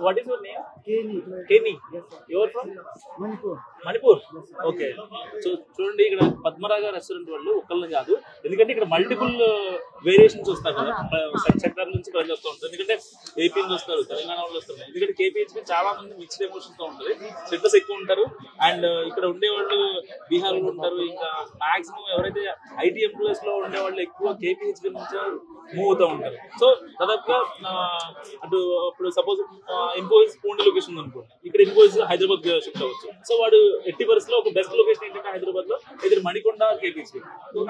What is your name? Kenny. You are from? Manipur. Okay. So చూడండి, ఇక్కడ పద్మరాగ రెస్టారెంట్ వాళ్ళు ఒక్కళ్ళని కాదు, ఎందుకంటే ఇక్కడ మల్టిపుల్ వేరియేషన్స్ వస్తారు కదా, సెక్టర్ నుంచి ప్రజలు వస్తూ ఉంటారు. ఎందుకంటే ఏపీ నుంచి వస్తారు, తెలంగాణ వాళ్ళు వస్తారు. ఎందుకంటే కేపీహెచ్పీ చాలా మంది మిక్స్డ్ ఎమోషన్స్ తో ఉంటుంది, సెట్లర్స్ ఎక్కువ ఉంటారు. అండ్ ఇక్కడ ఉండేవాళ్ళు బీహార్ లో ఉంటారు. ఇంకా మాక్సిమం ఎవరైతే ఐటీ ఎంప్లాయీస్ లో ఉండేవాళ్ళు ఎక్కువ కేపీహెచ్పీ నుంచి మూవ్ అవుతూ ఉంటారు. సో దాదాపుగా అటు ఇప్పుడు సపోజ్ ఇన్ఫోసిస్ పూణే లొకేషన్ ఉంది అనుకోండి, ఇక్కడ ఇన్ఫోసిస్ హైదరాబాద్ షిఫ్ట్ అవ్వచ్చు. సో వాడు ఎట్టి పరిస్థితిలో ఒక బెస్ట్ లొకేషన్ ఏంటంటే హైదరాబాద్ లో ఇద్దరు మణికొండ కేపీహెచ్పీ.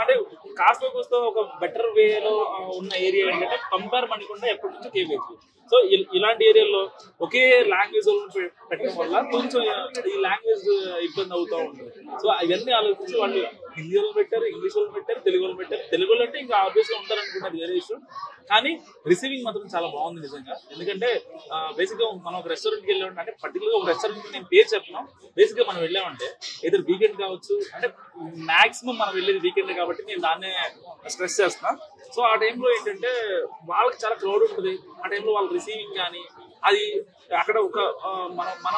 అంటే కాస్త కోస్త ఒక బెటర్ వేలో ఉన్న ఏరియా ఏంటంటే కంపేర్ మణికొండ ఎప్పటి నుంచో కేపీహెచ్పీ. సో ఇలాంటి ఏరియాలో ఒకే లాంగ్వేజ్ పెట్టడం వల్ల కొంచెం ఈ లాంగ్వేజ్ ఇబ్బంది అవుతూ ఉంటుంది. సో అవన్నీ ఆలోచించి వాళ్ళు హిందీ వాళ్ళు పెట్టారు, ఇంగ్లీష్ వాళ్ళు పెట్టారు, తెలుగు వాళ్ళు పెట్టారు. తెలుగు వాళ్ళు అంటే ఇంకా ఆబ్వియస్ గా ఉంటారు అనుకుంటున్నది వేరే ఇష్యూ, కానీ రిసీవింగ్ మాత్రం చాలా బాగుంది నిజంగా. ఎందుకంటే బేసిక్ గా మనం ఒక రెస్టారెంట్కి వెళ్ళామంటే, అంటే పర్టికులర్ గా ఒక రెస్టారెంట్ నేను పేరు చెప్పినాం, బేసిక్ గా మనం వెళ్ళామంటే ఏదో వీకెండ్ కావచ్చు, అంటే మాక్సిమం మనం వెళ్ళేది వీకెండ్ కాబట్టి నేను దాన్నే స్ట్రెస్ చేస్తున్నా. సో ఆ టైంలో ఏంటంటే వాళ్ళకి చాలా క్రౌడ్ ఉంటుంది. ఆ టైంలో వాళ్ళ రిసీవింగ్ కానీ అది అక్కడ ఒక మన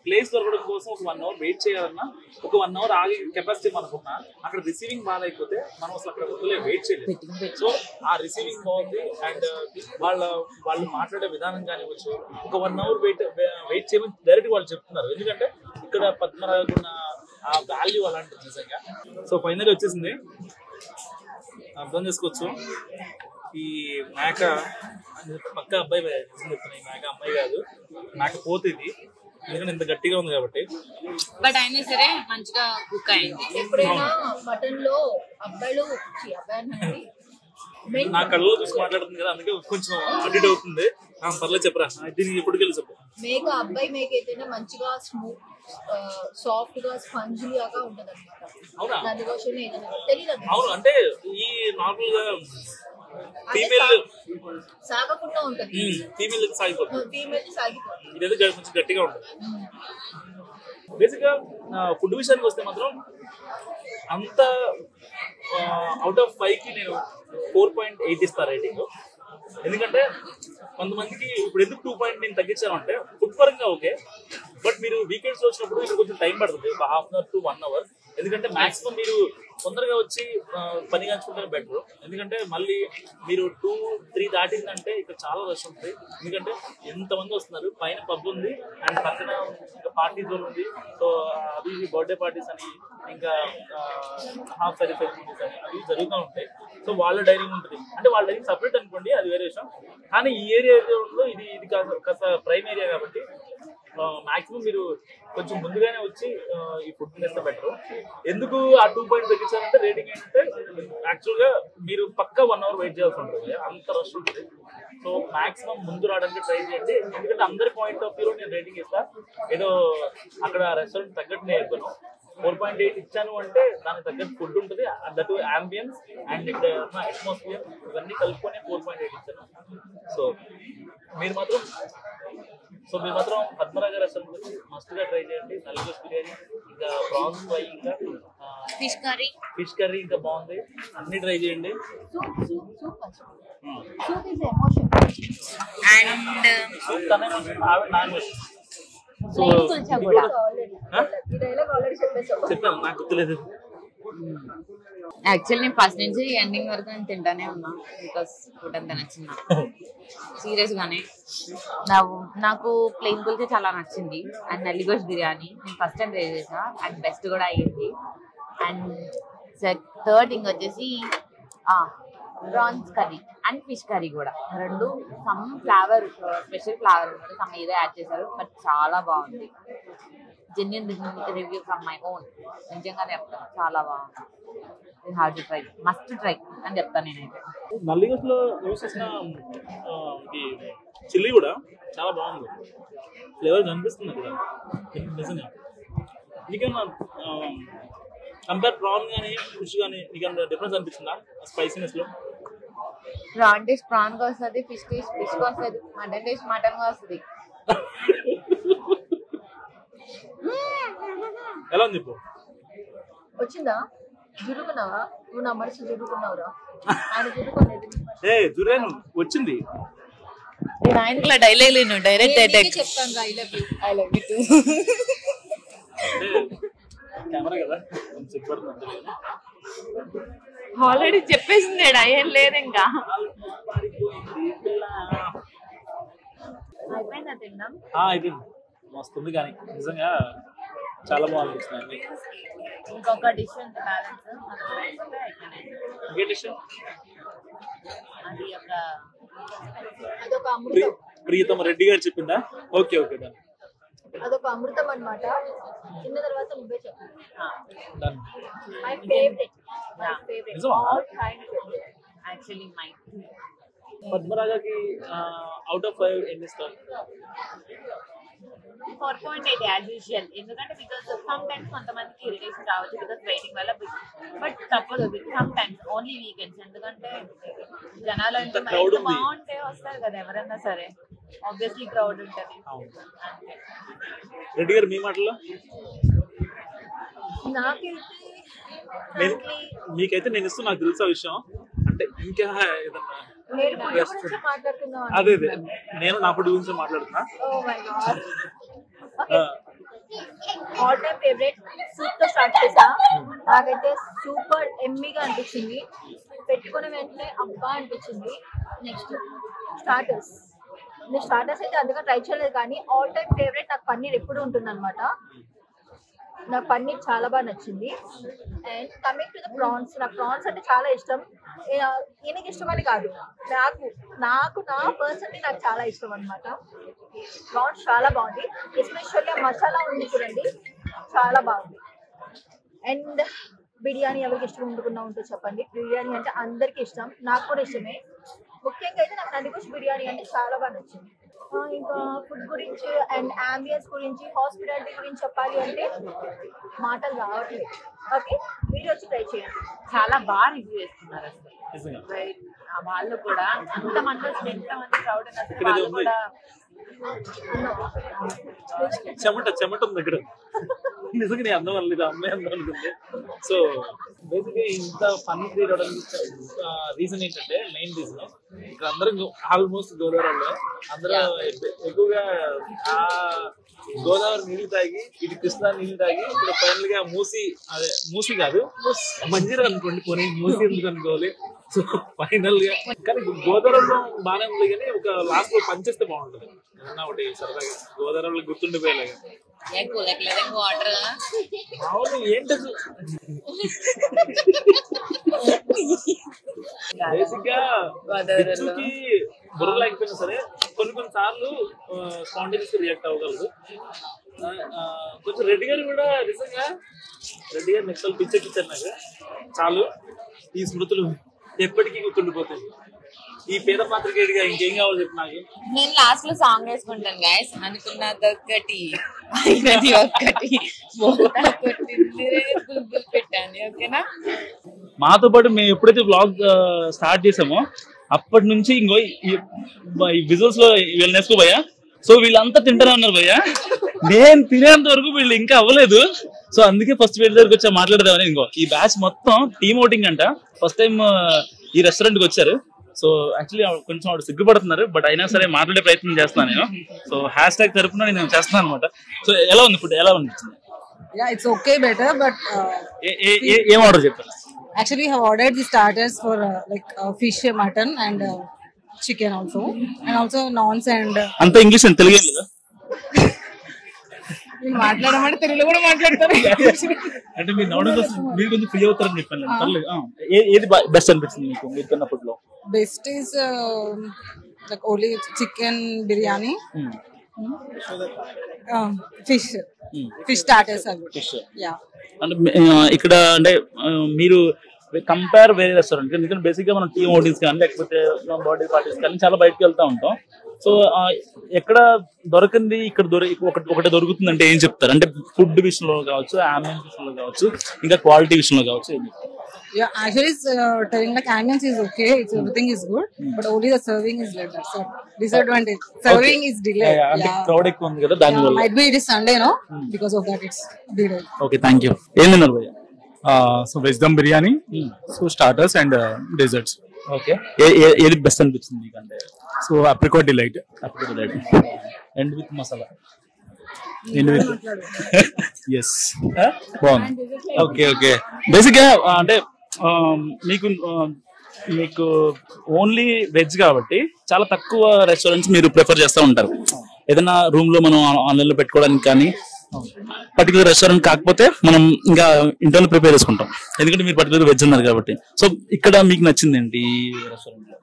ప్లేస్ దొరకడం కోసం ఒక 1 hour వెయిట్ చేయాలన్నా, ఒక 1 hour ఆగి కెపాసిటీ మనకున్నా, అక్కడ రిసీవింగ్ బాగాలేకపోతే మనం అసలు అక్కడ ముందులే వెయిట్ చేయలేదు. సో ఆ రిసీవింగ్ బాగుంది. అండ్ వాళ్ళు మాట్లాడే విధానం కానివచ్చు, ఒక 1 hour వెయిట్ చేయమని డైరెక్ట్ వాళ్ళు చెప్తున్నారు. ఎందుకంటే ఇక్కడ పద్మరాజు ఉన్న ఆ వాల్యూ అలాంటిది నిజంగా. సో ఫైనల్ వచ్చేసింది, అర్థం చేసుకోవచ్చు. ఈ మేక పక్క అబ్బాయి చెప్తున్నా, ఈ మేక అమ్మాయి కాదు, మేక పోతుంది. ఎందుకంటే ఇంత గట్టిగా ఉంది కాబట్టి. బట్ అయినా సరే మంచిగా కుక్ అయింది. ఎప్పుడైనా మటన్ లో అబ్బాయిలు నా కళ్ళలో చూసి మాట్లాడుతుంది కదా, అందుకే కొంచెం అడిట్ అవుతుంది. పర్లేదు చెప్పరా, దీనికి ఎప్పటికెళ్ళి చెప్పు. మేక అబ్బాయి మేక అయితేనే మంచిగా స్మూత్ సాఫ్ట్ గా స్పంజ్ లాగా ఉంటది అనమాట. అవును, అంటే ఈ నార్మల్ గా ఫీమేల్ సాగకుండా ఉంటది, ఫీమేల్ సాగిపోతుంది, ఫీమేల్ సాగిపోతుంది. ఇదైతే కొంచెం గట్టిగా ఉంటుంది. బేసిక్ గా ఫుడ్ విషయానికి వస్తే మాత్రం అంత అవుట్ ఆఫ్ 5కి నేను 4.8 ఇస్తా రేటింగ్. ఎందుకంటే కొంతమందికి ఇప్పుడు ఎందుకు 2 నేను తగ్గించాను అంటే, ఫుడ్ పరంగా ఓకే, బట్ మీరు వీకెండ్స్ లో వచ్చినప్పుడు ఇక్కడ కొంచెం టైం పడుతుంది, ఒక 1/2 hour to 1 hour. ఎందుకంటే మాక్సిమం మీరు తొందరగా వచ్చి పని కాల్చుకుంటే బెటర్. ఎందుకంటే మళ్ళీ మీరు 2-3 దాటిందంటే ఇక్కడ చాలా రష్ ఉంటుంది. ఎందుకంటే ఎంతమంది వస్తున్నారు, పైన పబ్ ఉంది అండ్ పక్కన ఇంకా పార్టీ జోన్ ఉంది. సో అవి బర్త్డే పార్టీస్ అని, ఇంకా హాఫ్ సారీ సెరమనీస్ అని అవి జరుగుతూ ఉంటాయి. సో వాళ్ళ డైనింగ్ ఉంటుంది, అంటే వాళ్ళ డైనింగ్ సపరేట్ అనుకోండి, అది వేరే విషయం. కానీ ఈ ఏరియా ఏదైతే ఉందో ఇది కాస్త ప్రైమ్ ఏరియా కాబట్టి మాక్సిమం మీరు కొంచెం ముందుగానే వచ్చి ఈ ఫుడ్ తినేస్తే బెటర్. ఎందుకు ఆ 2 పాయింట్ తగ్గించారంటే రేటింగ్ ఏంటంటే యాక్చువల్గా మీరు పక్కా 1 అవర్ వెయిట్ చేయాల్సి ఉంటుంది, అంత రష్ ఉంటుంది. సో మాక్సిమం ముందు రావడానికి ట్రై చేయండి. ఎందుకంటే అందరి పాయింట్ ఆఫ్ వ్యూలో నేను రేటింగ్ ఇస్తాను. ఏదో అక్కడ రెస్టారెంట్ తగ్గట్టు నేను చెప్పాను, 4.8 ఇచ్చాను అంటే దానికి తగ్గట్టు ఫుడ్ ఉంటుంది, దట్ అంబియన్స్ అండ్ ఇక్కడ అట్మాస్ఫియర్ ఇవన్నీ కలుపుకొని 4.8 ఇచ్చాను. సో మీరు మాత్రం పద్మరాజ రెస్టారెంట్ మస్ట్ గా ట్రై చేయండి. నల్లిగోష్ బిర్యానీ, ఇంకా ప్రాన్స్ ఫ్రై, ఇంకా ఫిష్ కర్రీ ఇంకా బాగుంది, అన్ని ట్రై చేయండి. సో చెప్పాను, నాకు గుర్తులేదు. యాక్చువల్లీ నేను ఫస్ట్ నుంచి ఎండింగ్ వరకు నేను తింటానే ఉన్నా, బికాస్ ఫుడ్ అంతా నచ్చింది సీరియస్ గానే. నాకు ప్లెయిన్ కుల్చా చాలా నచ్చింది అండ్ నల్లిగోష్ బిర్యానీ నేను ఫస్ట్ టైం ట్రై చేసా అండ్ బెస్ట్ కూడా అయ్యింది. అండ్ థర్డ్ థింగ్ వచ్చేసి prawns curry and fish curry కూడా, రెండు సమ్ ఫ్లేవర్, స్పెషల్ ఫ్లేవర్ ఉంటుంది, సమ్ ఏదో యాడ్ చేశారు, బట్ చాలా బాగుంది. Genuine review from my own, నిజంగానే చెప్తాను, చాలా బాగుంది. Hard to try, must try అని చెప్తాను నేనైతే. నల్లిగోష్ లో యూస్ చేసిన చిల్లీ కూడా చాలా బాగుంది, ఫ్లేవర్ కనిపిస్తుంది కూడా నిజంగా. నీకేమన్నా కంపేర్ ప్రాన్ కానీ ఫిష్ కానీ నీకేమన్నా డిఫరెన్స్ అనిపిస్తుందా స్పైసీనెస్ లో? ప్రాన్ టేస్ట్ ప్రాన్ గా వస్తుంది, ఫిష్ టేస్ట్ ఫిష్ గా వస్తుంది, మటన్ టేస్ట్ మటన్ గా వస్తుంది. ఎలా ఉంది ఇప్పుడు? వచ్చిందా? జురుకున్నావా నువ్వు? నా మనసు జురుకున్నావురా, ఆయన జురుకోలేదు. జురేను వచ్చింది. నేను ఆయనకి డైలాగ్ లేను, డైరెక్ట్ చెప్తాను I love you, I love you two. Camera కదా చెప్పారు, ఆల్రెడీ చెప్పేసింది, ఏం లేదు ఇంకా. అయిపోయిందా తిన్నాం? అయిపోయింది, మస్తుంది కానీ నిజంగా చాలా బాగా అనిపిస్తుంది. ఇంకొక డిష్ ఉంది బ్యాలెన్స్, ఇంకే డిష్? అది అదొక అమృతం. ప్రియతమ రెడ్డి గారు చెప్పిందా? Okay okay done. అదొక అమృతం అన్నమాట. తిన్న తర్వాత నువ్వే చెప్పు. Done. My favourite, my favourite, all time favourite. Actually my పద్మరాజకి అవుట్ ఆఫ్ 5 ఎన్ని ఇస్తారు? 4.8 యాజ్ యూజువల్. ఎందుకంటే బికాస్ సమ్ టైమ్స్ కొంతమందికి ఇరిటేషన్ రావచ్చు బికాస్ వెయిటింగ్ వల్ల, బట్ తప్పదు సమ్ టైమ్స్, ఓన్లీ వీకెండ్స్. ఎందుకంటే జనాలు ఎంత బాగుంటే వస్తారు కదా ఎవరన్నా సరే, ఆబ్వియస్లీ క్రౌడ్ ఉంటుంది. రెడ్డి గారు మీ మాటల్లో? మీకైతే నేను ఇస్తూ నాకు తెలుసా విషయం అంటే ఇంకా ఏదన్నా అదే నేను నా ఫుడ్ గురించి మాట్లాడుతున్నా. ఆల్ టైమ్ ఫేవరెట్ సూప్ తో స్టార్ట్ చేసా. నాకైతే సూపర్ ఎమ్మీగా అనిపించింది, పెట్టుకున్న వెంటనే అబ్బా అనిపించింది. Next starters. నేను స్టార్టర్స్ అయితే అందుగా ట్రై చేయలేదు, కానీ ఆల్ టైమ్ ఫేవరెట్ నాకు పన్నీర్ ఎప్పుడు ఉంటుంది అనమాట. నాకు పన్నీర్ చాలా బాగా నచ్చింది. And coming to the prawns, నాకు ప్రాన్స్ అంటే చాలా ఇష్టం. ఈయనకి ఇష్టమని కాదు, నాకు నా పర్సనలీ నాకు చాలా ఇష్టం అనమాట. ప్రాన్స్ చాలా బాగుంది, ఎస్పెషల్లీ మసాలా ఉంది చూడండి, చాలా బాగుంది. అండ్ బిర్యానీ ఎవరికి ఇష్టం ఉంటుందో చెప్పండి. బిర్యానీ అంటే అందరికి ఇష్టం, నాకు కూడా ఇష్టమే. ముఖ్యంగా అయితే నాకు నల్లిగోష్ బిర్యానీ అంటే చాలా బాగా నచ్చింది. ఇంకా ఫుడ్ గురించి అండ్ అంబియన్స్ గురించి, హాస్పిటాలిటీ గురించి చెప్పాలి అంటే మాటలు రావట్లేదు. ఓకే, మీరు వచ్చి ట్రై చేయండి. చాలా బాగా రివ్యూ చేస్తున్నారు అసలు వాళ్ళు కూడా. అంతమంది ఎంతమంది క్రౌడ్ కూడా చెమట ఉంది ఇక్కడ నిజంగా. నేను అందం అనలేదు, అమ్మాయి అందం అనుకుంది. సో బేసిక్గా ఇంత ఫన్ క్రియేట్ అవడానికి రీజన్ ఏంటంటే, మెయిన్ రీజన్ ఇక్కడ అందరూ ఆల్మోస్ట్ గోదావరిలో అందరూ ఎక్కువగా ఆ గోదావరి నీళ్లు తాగి, ఇటు కృష్ణా నీళ్లు తాగి, ఇప్పుడు ఫైనల్ గా మూసి కాదు మంజీరా అనుకోండి, కొన్ని మూసి ఎందుకు అనుకోవాలి. సో ఫైనల్ గా కానీ గోదావరిలో బాగానే ఉంది, కానీ ఒక లాస్ట్ లో పనిచేస్తే బాగుంటుంది ఏమన్నా ఒకటి సరదాగా గోదావరిలో గుర్తుండిపోయేలాగా. అవును ఏంటి బేసిక్ గా బుర్ర లేకపోయినా సరే కొన్ని కొన్నిసార్లు స్పాంటేనియస్ రియాక్ట్ అవ్వగలదు. కొంచెం రెడ్డి గారు కూడా నిజంగా రెడ్డి గారు నెక్స్ట్ పిచ్చారు నాకు. చాలు, ఈ స్మృతులు ఎప్పటికీ గుర్తుండిపోతాయి. ఈ పేద పాత్రికేయుడిగా ఇంకేం కావాలి చెప్పు నాకు. నేను లాస్ట్ లో సాంగ్ వేసుకుంటాను గైస్. అనుకున్నది ఒక్కటి అయినది ఒక్కటి పెట్టాను. ఓకేనా? మాతో పాటు మేము ఎప్పుడైతే బ్లాగ్ స్టార్ట్ చేసామో అప్పటి నుంచి ఇంకో ఈ విజువల్స్ లో వీళ్ళు నేర్చుకోబోయా. సో వీళ్ళంతా తింటానే ఉన్నారు భయ్యా. నేను తినేంత వరకు వీళ్ళు ఇంకా అవ్వలేదు. సో అందుకే ఫస్ట్ వీళ్ళ దగ్గరికి వచ్చా మాట్లాడదామని. ఇంకో ఈ బ్యాచ్ మొత్తం టీమ్ ఓటింగ్ అంట. ఫస్ట్ టైం ఈ రెస్టారెంట్ కి వచ్చారు. సో యాక్చువల్లీ కొంచెం వాడు సిగ్గుపడుతున్నారు, బట్ అయినా సరే మాట్లాడే ప్రయత్నం చేస్తున్నాను నేను. సో హ్యాష్ ట్యాగ్ తరపున నేను చేస్తున్నాను అనమాట. సో ఎలా ఉంది ఫుడ్, ఎలా అనిపించింది? It's okay, better, but ఏం ఆర్డర్ చెప్పారు? actually have ordered the starters for fish, mutton, and chicken also, and also naans and. అంత ఇంగ్లీష్ అని తెలుగు లేదా? నేను మాట్లాడమంటే తెలుగులో కూడా మాట్లాడతారు. అంటే మీరు నవ్వడం కోసం మీరు కొంచెం ఫ్రీ అవుతారని చెప్పాను. పర్లేదు. ఏది బెస్ట్ అనిపించింది మీకు మీరు తిన్న ఫుడ్ లో? Best is like only chicken biryani, fish starters are good. Fish. Yeah. అంటే ఇక్కడ అంటే మీరు కంపేర్ వేరే రెస్టారెంట్, ఎందుకంటే బేసిక్ గా మనం టీమ్ ఓటింగ్స్ కానీ లేకపోతే బర్త్డే పార్టీస్ కానీ చాలా బయటకు వెళ్తా ఉంటాం. సో ఎక్కడ దొరకంది ఇక్కడ ఒకటి దొరుకుతుంది అంటే ఏం చెప్తారు? అంటే ఫుడ్ విషయంలో కావచ్చు, అంబియన్స్ విషయంలో కావచ్చు, ఇంకా క్వాలిటీ విషయంలో కావచ్చు. Yeah, actually it's telling like ambience is okay, it's everything is good, but only the serving is like that. So disadvantage, serving is delayed. Yeah, crowd ఎక్కువ ఉంది కదా దాని వల్ల. Might be it is Sunday, no? Because of that it's delayed. Okay, thank you. ఏం తిన్నారు భయ్యా? So veg dum biryani, so starters and desserts. Okay. ఏది best అనిపించింది మీకు? అంటే So apricot delight. And with masala. Yes. బాగుంది. ఓకే. బేసిక్ గా అంటే మీకు ఓన్లీ వెజ్ కాబట్టి చాలా తక్కువ రెస్టారెంట్స్ మీరు ప్రిఫర్ చేస్తూ ఉంటారు. ఏదైనా రూమ్ లో మనం ఆన్లైన్ లో పెట్టుకోవడానికి కానీ పర్టికులర్ రెస్టారెంట్ కాకపోతే మనం ఇంకా ఇంట్లో ప్రిపేర్ చేసుకుంటాం, ఎందుకంటే మీరు పర్టికులర్ వెజ్ ఉన్నారు కాబట్టి. సో ఇక్కడ మీకు నచ్చింది ఏంటి రెస్టారెంట్ లో?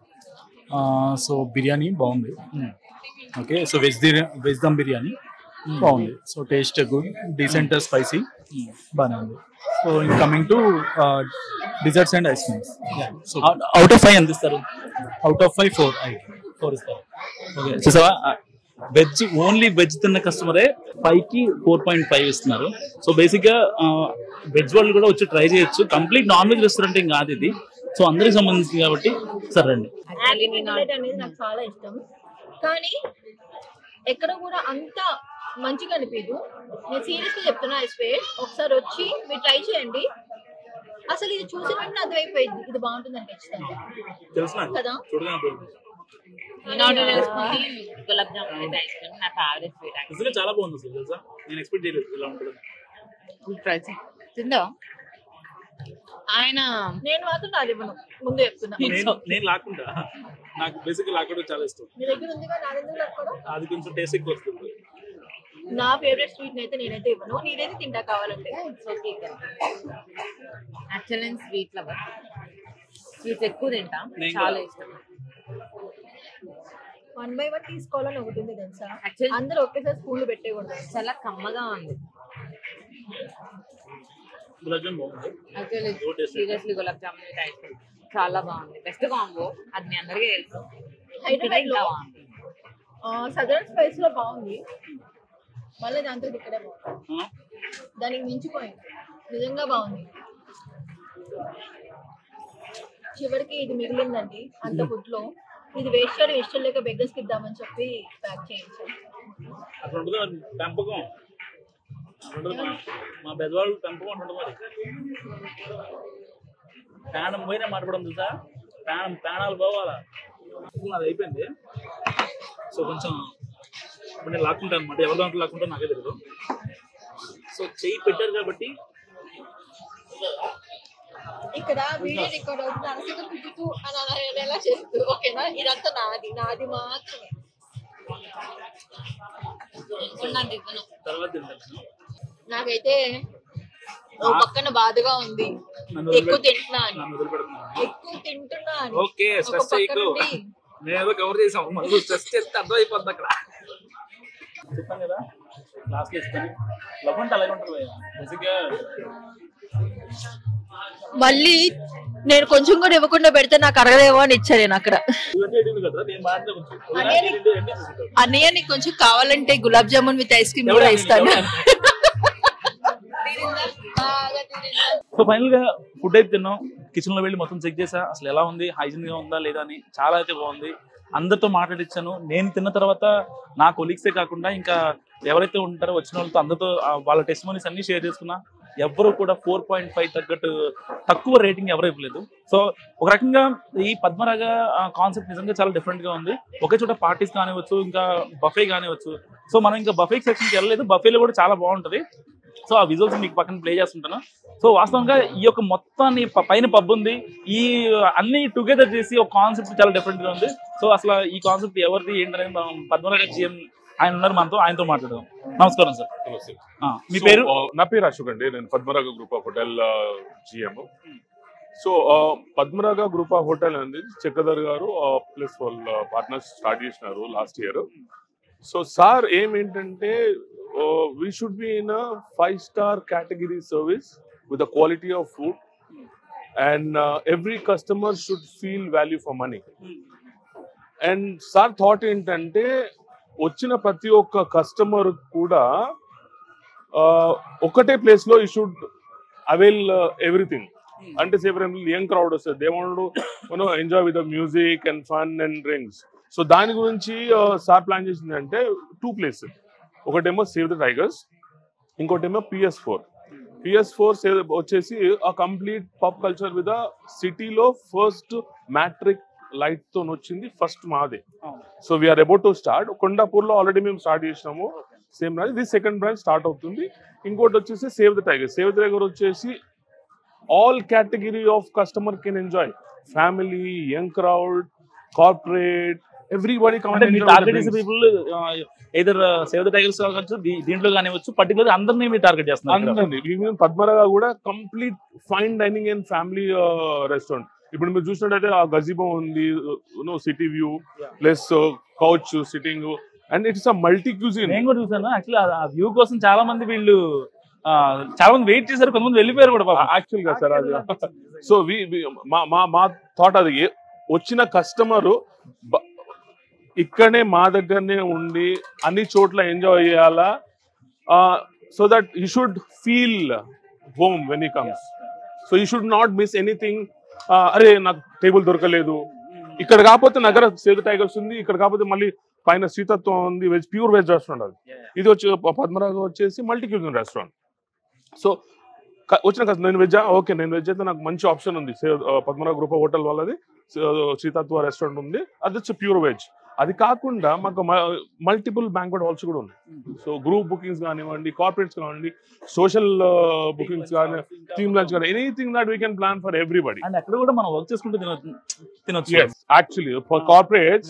సో బిర్యానీ బాగుంది. Okay, so veg dum biryani బాగుంది. So taste good, decent, spicy బాగానే ఉంది. So in coming to desserts and ice creams, so out of 5 ఎంత ఇస్తారు? అవుట్ ఆఫ్ 5 4 ఇస్తారు. ఓకే, చూసావా, వెజ్ ఓన్లీ వెజ్ తిన్న కస్టమరే 5కి 4.5 ఇస్తున్నారు. సో బేసిక్ గా వెజ్ వాళ్ళు కూడా వచ్చి ట్రై చేయొచ్చు. కంప్లీట్ నాన్ వెజ్ రెస్టారెంట్ ఏం కాదు ఇది. సో అందరికి సంబంధించింది కాబట్టి సరే రండి. అనేది నాకు చాలా ఇష్టం, కానీ ఎక్కడ కూడా అంత మంచిగా అనిపించదు. నేను సీరియస్ గా చెప్తున్నా, ఒకసారి వచ్చి మీరు ట్రై చేయండి. అసలు ఇది చూసిన వెంటనే అర్థమైపోయింది ఇది బాగుంటుంది అనిపిస్తుంది కదా. గులాబ్ జామున్ అయితే ఐస్ క్రీమ్ నా ఫేవరెట్ స్వీట్. చాలా బాగుంది అసలు, తెలుసా? నేను ఎక్స్పెక్ట్ చేయలేదు ఇలా ఉంటుంది. తిందా ఆయన? నేను మాత్రం నాది ఇవ్వను, ముందు చెప్తున్నా. నేను లాక్కుంటా, నాకు బేసిక్ లాక్కోవడం చాలా ఇష్టం. మీ దగ్గర ఉంది కదా, నాది ఎందుకు లాక్కోవడం? అది కొంచెం టేస్ట్ ఎక్కువ వస్తుంది. నా ఫేవరెట్ స్వీట్ అయితే నేనైతే ఇవ్వను, నేనైతే తింటా కావాలంటే. యాక్చువల్లీ నేను స్వీట్ లవర్, స్వీట్స్ ఎక్కువ తింటా, చాలా ఇష్టం. 1 by 1 తీసుకోవాలని ఒకటి ఉంది తెలుసా, యాక్చువల్లీ అందరూ ఒకేసారి స్పూన్లు పెట్టేయకూడదు. చాలా కమ్మగా ఉంది. Seriously gulab jamun with ice cream చాలా బాగుంది, బెస్ట్ కాంబో. అది మీ అందరికీ తెలుసు. హైదరాబాద్ లో సదరన్ స్పైస్ లో బాగుంది, మళ్ళీ దాంతో ఇక్కడే బాగుంది. దానికి మించిపోయింది, నిజంగా బాగుంది. చివరికి ఇది మిగిలిందండి అంత ఫుడ్ లో. ఇది వేస్ట్ చేయడం ఇష్టం లేక బెగ్గర్స్ కి ఇద్దామని చెప్పి ప్యాక్ చేయించాం. మా పెద్దవాళ్ళు పెంపకం ఉంటుంది. మరి ప్రాణం పోయినా మాట్లాడడం తెలుసా, ప్రాణాలు పోవాలా. అది అయిపోయింది. సో కొంచెం ఇప్పుడు నేను లాక్కుంటాను అనమాట, ఎవరి దాంట్లో లాక్కుంటా నాకే తెలియదు. సో చెయ్యి పెట్టారు కాబట్టి ఇక్కడ వీడియో రికార్డ్ అవుతుంది, అనసూయ కుట్టుతూ అని ఎలా చేస్తూ. ఓకేనా, ఇదంతా నాది మాత్రమే. తర్వాత తింటాను. నాకైతే ఓ పక్కన బాధగా ఉంది, ఎక్కువ తింటున్నా అని. నన్ను వదిలిపెడుతున్నాను. ఎక్కువ తింటున్నా అని. ఓకే, ఒక పక్క నుండి నేనేదో కవర్ చేసాం, మనం స్ట్రెస్ చేస్తే అర్థమైపోద్ది అక్కడ. చెప్పాను కదా లాస్ట్ ఇస్తాను, లవ్ అంటే అలాగే ఉంటుంది బేసిక్గా. మళ్ళీ నేను కొంచెం కూడా ఇవ్వకుండా పెడితే నాకు అరగదేమో అని ఇచ్చాను నేను అక్కడ. అన్నయ్య నీకు కొంచెం కావాలంటే gulab jamun with ice cream కూడా ఇస్తాను. సో ఫైనల్ గా ఫుడ్ అయితే తిన్నాం, కిచెన్ లో వెళ్ళి మొత్తం చెక్ చేసా అసలు ఎలా ఉంది, హైజీన్ గా ఉందా లేదా అని. చాలా అయితే బాగుంది, అందరితో మాట్లాడించాను. నేను తిన్న తర్వాత నా కొలీగ్సే కాకుండా ఇంకా ఎవరైతే ఉంటారో వచ్చిన వాళ్ళతో అందరితో వాళ్ళ టెస్టిమోనీస్ అన్ని షేర్ చేసుకున్నా. ఎవరు కూడా 4.5 తగ్గట్టు తక్కువ రేటింగ్ ఎవరు ఇవ్వలేదు. సో ఒక రకంగా ఈ పద్మరాగ కాన్సెప్ట్ నిజంగా చాలా డిఫరెంట్ గా ఉంది. ఒకే చోట పార్టీస్ కానివచ్చు, ఇంకా బఫే కానివచ్చు. సో మనం ఇంకా బఫే సెక్షన్కి వెళ్ళలేదు, బఫేలో కూడా చాలా బాగుంటది. సో ఆ విజువల్స్ మీకు పక్కన ప్లే చేస్తుంటాను. సో వాస్తవంగా ఈ యొక్క మొత్తాన్ని పైన పబ్ ఉంది, ఈ అన్ని టుగెదర్ చేసి ఒక కాన్సెప్ట్ చాలా డిఫరెంట్ గా ఉంది. సో అసలు ఈ కాన్సెప్ట్ ఎవరిది ఏంటనేది మనం పద్మరాగ GM ఆయన ఉన్నారు మనతో, ఆయనతో మాట్లాడదాం. నమస్కారం సార్. మీ పేరు? నా పేరు అశోక్ అండి, నేను Padmaraga group of hotel GM. So Padmaraga group of hotel అనేది చక్రధర్ గారు ప్లస్ వాళ్ళ పార్ట్నర్స్ స్టార్ట్ చేసినారు లాస్ట్ ఇయర్. సో సార్ ఏంటంటే we should be in a 5-star category service with the quality of food, and every customer should feel value for money. And sir thought ఏంటంటే వచ్చిన ప్రతి ఒక్క customer కూడా ఒకటే place లో you should avail everything. అంటే say for example young crowd వస్తుంది, they want to enjoy with the music and fun and drinks. So దాని గురించి సార్ ప్లాన్ చేసింది అంటే 2 places. ఒకటేమో సేవ్ ద టైగర్స్, ఇంకోటేమో PS4. PS4 వచ్చేసి ఆ కంప్లీట్ పాప్ కల్చర్ విత్ సిటీలో ఫస్ట్ మ్యాట్రిక్ లైట్ తో వచ్చింది, ఫస్ట్ మాదే. So we're about to start. Kondapur లో ఆల్రెడీ మేము స్టార్ట్ చేసినాము సేమ్ బ్రాంచ్, ఇది సెకండ్ బ్రాంచ్ స్టార్ట్ అవుతుంది. ఇంకోటి వచ్చేసి save the tiger. Save the tiger వచ్చేసి all category of customer can enjoy, family, young crowd, corporate, everybody. People either save the tigers కావచ్చు, దీంట్లో కానివచ్చు, పర్టికులర్ అందరినీ మీరు టార్గెట్ చేస్తున్నారు. అందరినీ. పద్మరాగ కూడా complete fine dining and family restaurant. ఇప్పుడు మీరు చూసినట్టయితే ఆ గజిబో ఉంది, city view plus couch sitting, and it's a multi cuisine. నేను కూడా చూసాను యాక్చువల్లీ ఆ వ్యూ కోసం చాలా మంది వీళ్ళు చాలా మంది వెయిట్ చేశారు, కొంతమంది వెళ్ళిపోయారు కూడా యాక్చువల్ గా సార్ అది. సో మా థాట్ అది, వచ్చిన కస్టమర్ ఇక్కడనే మా దగ్గరనే ఉండి అన్ని చోట్ల ఎంజాయ్ చేయాలా, so that you should feel home when he comes. So you should not miss anything. అరే నాకు టేబుల్ దొరకలేదు, ఇక్కడ కాకపోతే నగర సేవ్ టైగర్స్ ఉంది, ఇక్కడ కాకపోతే మళ్ళీ పైన శ్రీతత్వం ఉంది, వెజ్ ప్యూర్ వెజ్ రెస్టారెంట్ అది. ఇది వచ్చి పద్మరాగ వచ్చేసి మల్టీ క్యూజిన్ రెస్టారెంట్. సో వచ్చిన కదా నేను వెజ్, ఓకే నేను వెజ్ అయితే నాకు మంచి ఆప్షన్ ఉంది, పద్మరాగ గ్రూప్ ఆఫ్ హోటల్ వాళ్ళది శ్రీతత్వ రెస్టారెంట్ ఉంది, అది వచ్చి ప్యూర్ వెజ్. అది కాకుండా మాకు మల్టిపుల్ బ్యాంక్వెట్ హాల్స్ కూడా ఉన్నాయి. సో గ్రూప్ బుకింగ్స్ కానివ్వండి, కార్పొరేట్స్ కానివ్వండి, సోషల్ బుకింగ్స్ కానీ, టీమ్ లంచ్ కానీ, anything that we can plan for everybody. And అక్కడ కూడా మనం వర్క్ చేసుకుంటూ తినొచ్చు. Yes, actually for corporates,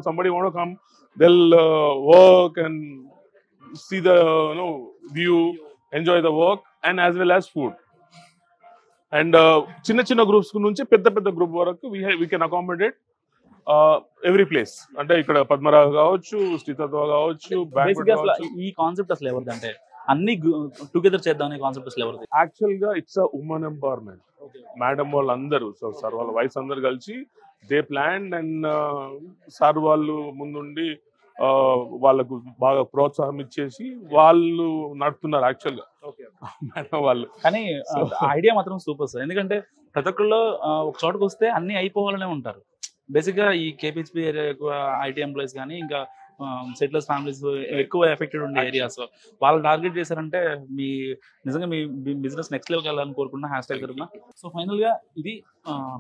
somebody want to come, they'll work and see the view, enjoy the work, and as well as food. And చిన్న groups నుంచి పెద్ద group వరకు we can accommodate every place. అంటే ఇక్కడ పద్మరాగ కావచ్చు, శ్రీతత్వ కావచ్చు, ఈ కాన్సెప్ట్ అసలు ఎవరిది అంటే అన్ని టుగెదర్ చేద్దాం అనే కాన్సెప్ట్ అసలు ఎవరిది? యాక్చువల్ గా it's a women empowerment. Madam వాళ్ళందరూ సార్ వాళ్ళ వైఫ్ అందరు కలిసి దే ప్లాన్, అండ్ సార్ వాళ్ళు ముందుండి వాళ్ళకు బాగా ప్రోత్సాహం ఇచ్చేసి వాళ్ళు నడుపుతున్నారు యాక్చువల్ గా మేడం వాళ్ళు. కానీ ఐడియా మాత్రం సూపర్ సార్, ఎందుకంటే ప్రతి ఒక్కళ్ళు ఒక చోటకు వస్తే అన్ని అయిపోవాలనే ఉంటారు. బేసిక్ గా ఈ KPHP ఏరియా ఎక్కువ IT ఎంప్లాయీస్ కానీ ఇంకా సెటిలర్స్ ఫ్యామిలీస్ ఎక్కువ ఎఫెక్టెడ్ ఉండే ఏరియాస్, వాళ్ళు టార్గెట్ చేశారంటే మీ నిజంగా మీ బిజినెస్ నెక్స్ట్ లెవెల్కి వెళ్ళాలని కోరుకున్నా హ్యాష్ట్యాగ్ తరపున. సో ఫైనల్ గా ఇది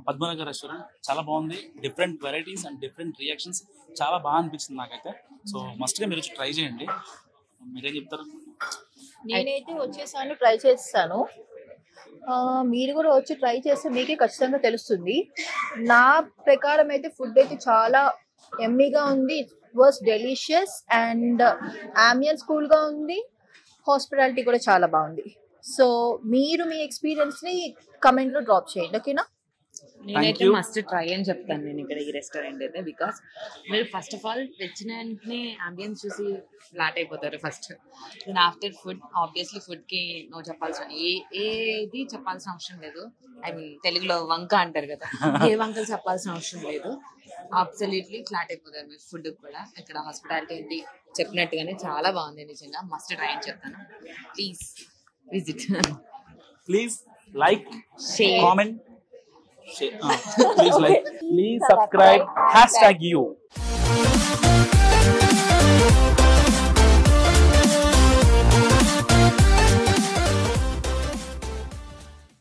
పద్మరాగ రెస్టారెంట్ చాలా బాగుంది, different varieties and different reactions, చాలా బాగా అనిపించింది నాకైతే. సో మస్ట్ గా మీరు ట్రై చేయండి. మీరేం చెప్తారు? నేనైతే వచ్చేసాను, ట్రై చేస్తాను. మీరు కూడా వచ్చి ట్రై చేస్తే మీకే ఖచ్చితంగా తెలుస్తుంది. నా ప్రకారం అయితే ఫుడ్ అయితే చాలా ఎమ్మీగా ఉంది, it was delicious, and ambience కూల్గా ఉంది, హాస్పిటాలిటీ కూడా చాలా బాగుంది. సో మీరు మీ ఎక్స్పీరియన్స్ని కమెంట్లో డ్రాప్ చేయండి, ఓకేనా? నేనైతే మస్ట్ ట్రై అని చెప్తాను నేను ఇక్కడ ఈ రెస్టారెంట్ అయితే. బికాస్ మీరు ఫస్ట్ ఆఫ్ ఆల్ వచ్చిన వెంటనే అంబియన్స్ చూసి ఫ్లాట్ అయిపోతారు first. Then after food obviously food కి నో చెప్పాల్సిన ఏది చెప్పాల్సిన అవసరం లేదు. ఐ మీన్ తెలుగులో వంక అంటారు కదా, ఏ వంకలు చెప్పాల్సిన అవసరం లేదు. అబ్సల్యూట్లీ ఫ్లాట్ అయిపోతారు మీరు ఫుడ్ కూడా. ఇక్కడ హాస్పిటాలిటీ ఏంటి చెప్పినట్టుగానే చాలా బాగుంది నిజంగా. మస్ట్ ట్రై అని చెప్తాను. Please visit. Please like, Share. Comment, please like, please subscribe, #you.